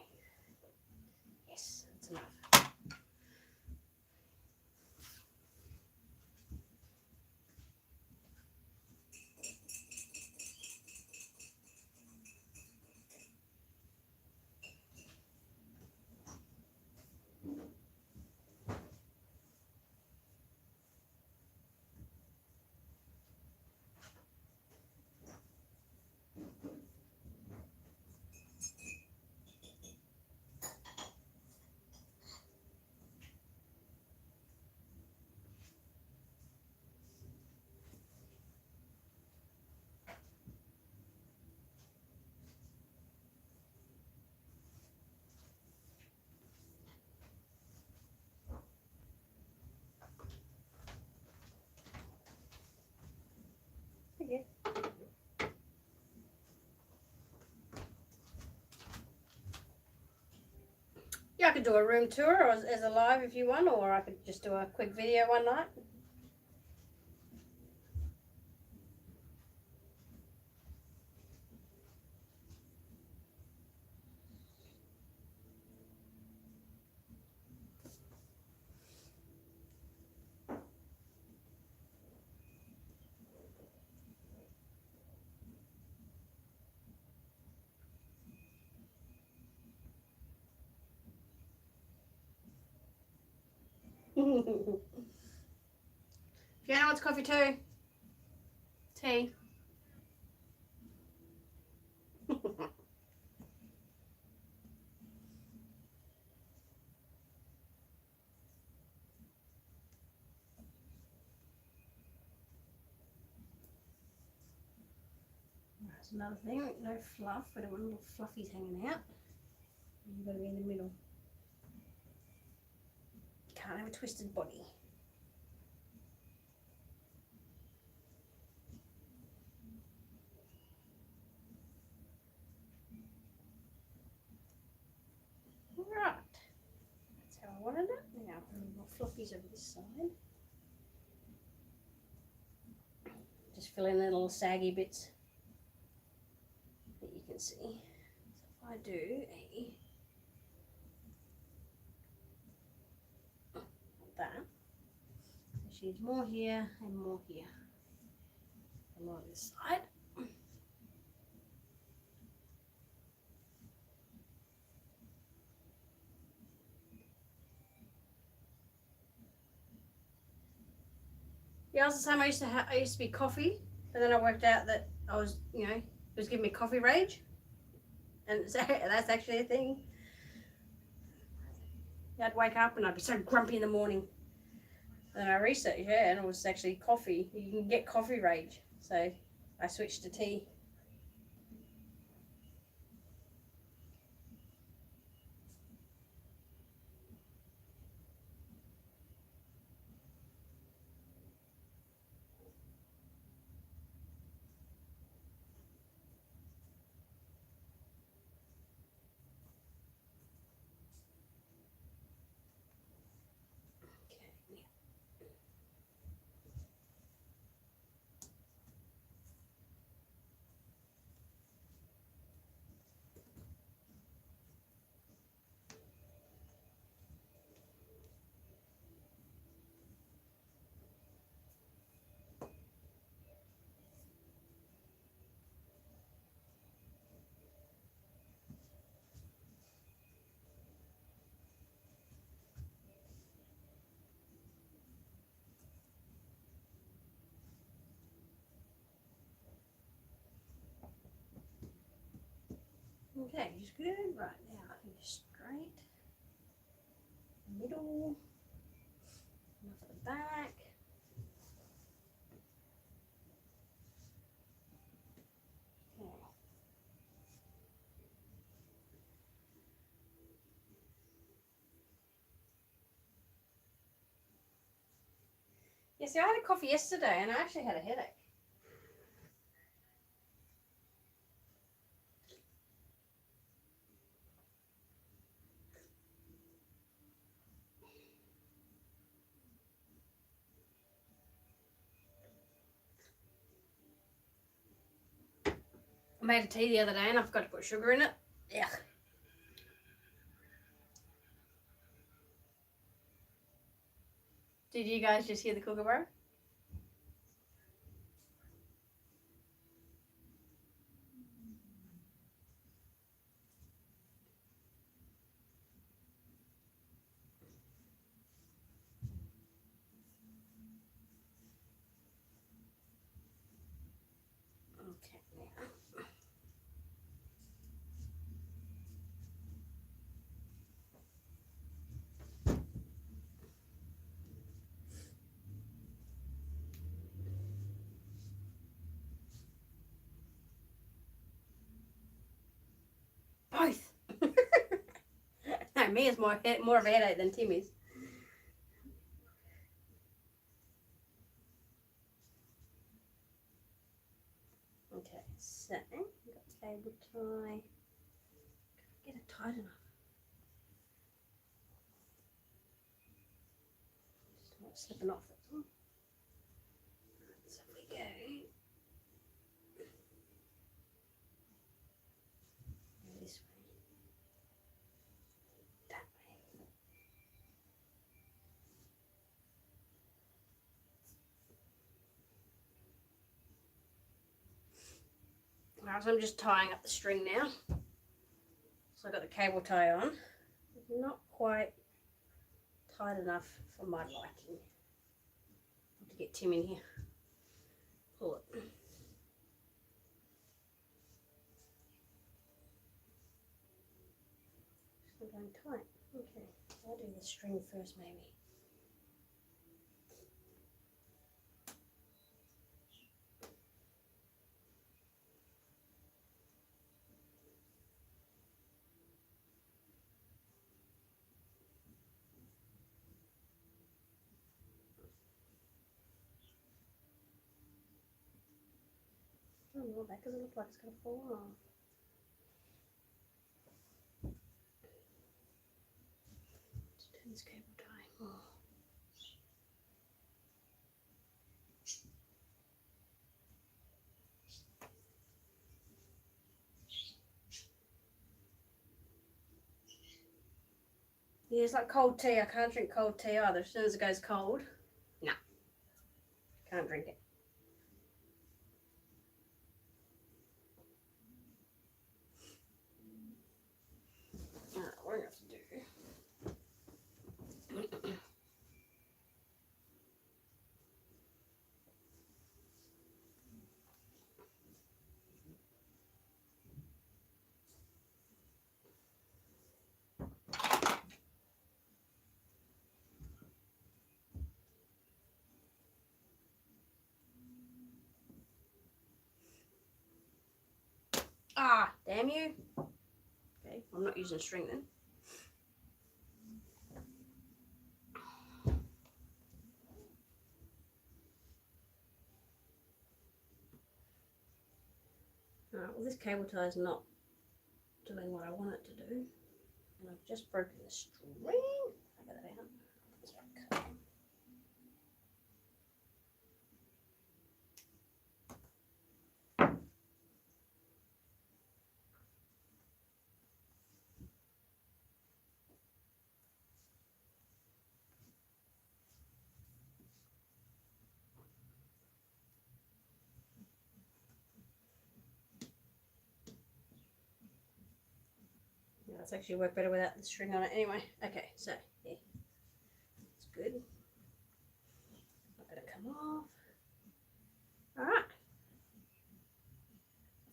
Yes, that's enough. Okay. Yeah, I could do a room tour or as a live if you want, or I could just do a quick video one night. Fiona wants coffee too. Tea. That's another thing, no fluff. We don't want little fluffies hanging out. You've got to be in the middle. You can't have a twisted body. Right. That's how I wanted it. Now I'll put a little fluffies over this side. Just fill in the little saggy bits that you can see. So if I do a like that, she's more here and more here. And more this side. Yeah, I was the same. I used to be coffee, but then I worked out that I was, it was giving me coffee rage, and so that's actually a thing. I'd wake up and I'd be so grumpy in the morning. And I researched, and it was actually coffee. You can get coffee rage, so I switched to tea. Okay, just good. Right now, I think straight, middle, enough at the back. Okay. Yeah, see, I had a coffee yesterday and I actually had a headache. I made a tea the other day and I forgot to put sugar in it. Yeah. Did you guys just hear the kookaburra? Okay, now. Both. No, me is more of a headache than Timmy's. Okay, so we've got cable tie. Get it tight enough. Just not slipping off. That's all. So we go. This way. That way. Alright, so I'm just tying up the string now. So I've got the cable tie on. Not quite tight enough for my liking. Have to get Tim in here. Pull it. It's not going tight. Okay, I'll do the string first maybe. Oh no, that doesn't look like it's going to fall off. Let's turn this cable tie. Oh. Yeah, it's like cold tea. I can't drink cold tea either. As soon as it goes cold, nah, can't drink it. Alright, what I'm going to have to do. Ah, damn you. Okay, I'm not using string then. Alright, well this cable tie is not doing what I want it to do. And I've just broken the string. I got that out. That's right. Yeah, it's actually worked better without the string on it anyway. Okay, so yeah, it's good. Not gonna come off. All right,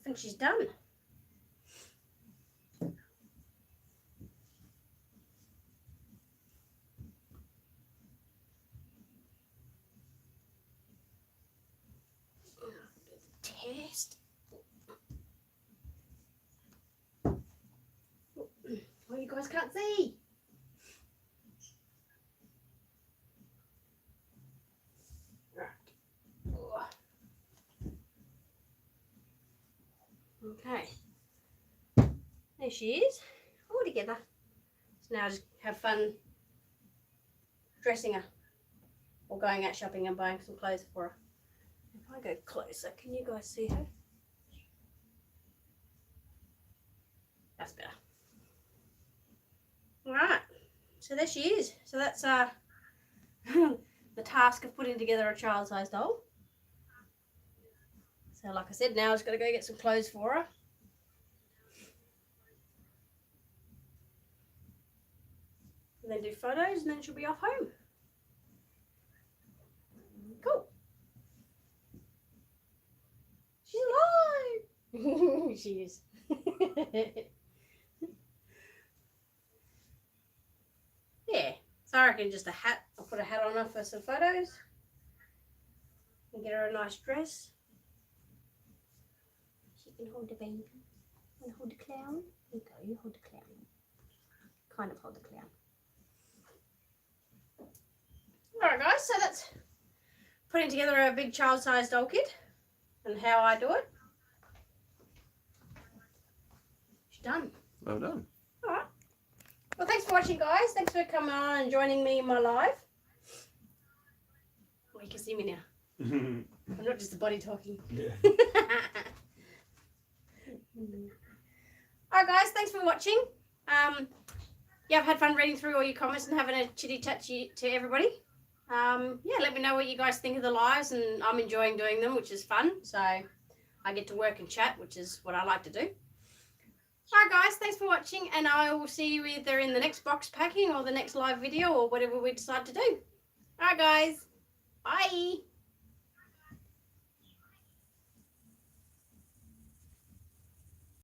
I think she's done. guys can't see. Right. Oh. Okay. There she is. All together. So now just have fun dressing her. Or going out shopping and buying some clothes for her. If I go closer, can you guys see her? That's better. Alright, so there she is. So that's the task of putting together a child-sized doll. So like I said, now I've just got to go get some clothes for her. And then do photos and then she'll be off home. Cool. She's alive! She is. Yeah, so I reckon just a hat. I'll put a hat on her for some photos and get her a nice dress. She can hold the baby and hold the clown. You go, you hold the clown. Kind of hold the clown. Alright guys, so that's putting together a big child-sized doll kit and how I do it. She's done. Well done. Alright. Well, thanks for watching, guys. Thanks for coming on and joining me in my live. Oh, you can see me now. I'm not just the body talking. Yeah. Alright, guys. Thanks for watching. Yeah, I've had fun reading through all your comments and having a chitty-chatty to everybody. Yeah, let me know what you guys think of the lives, and I'm enjoying doing them, which is fun. So I get to work and chat, which is what I like to do. Alright guys, thanks for watching, and I will see you either in the next box packing or the next live video or whatever we decide to do. Alright guys, bye!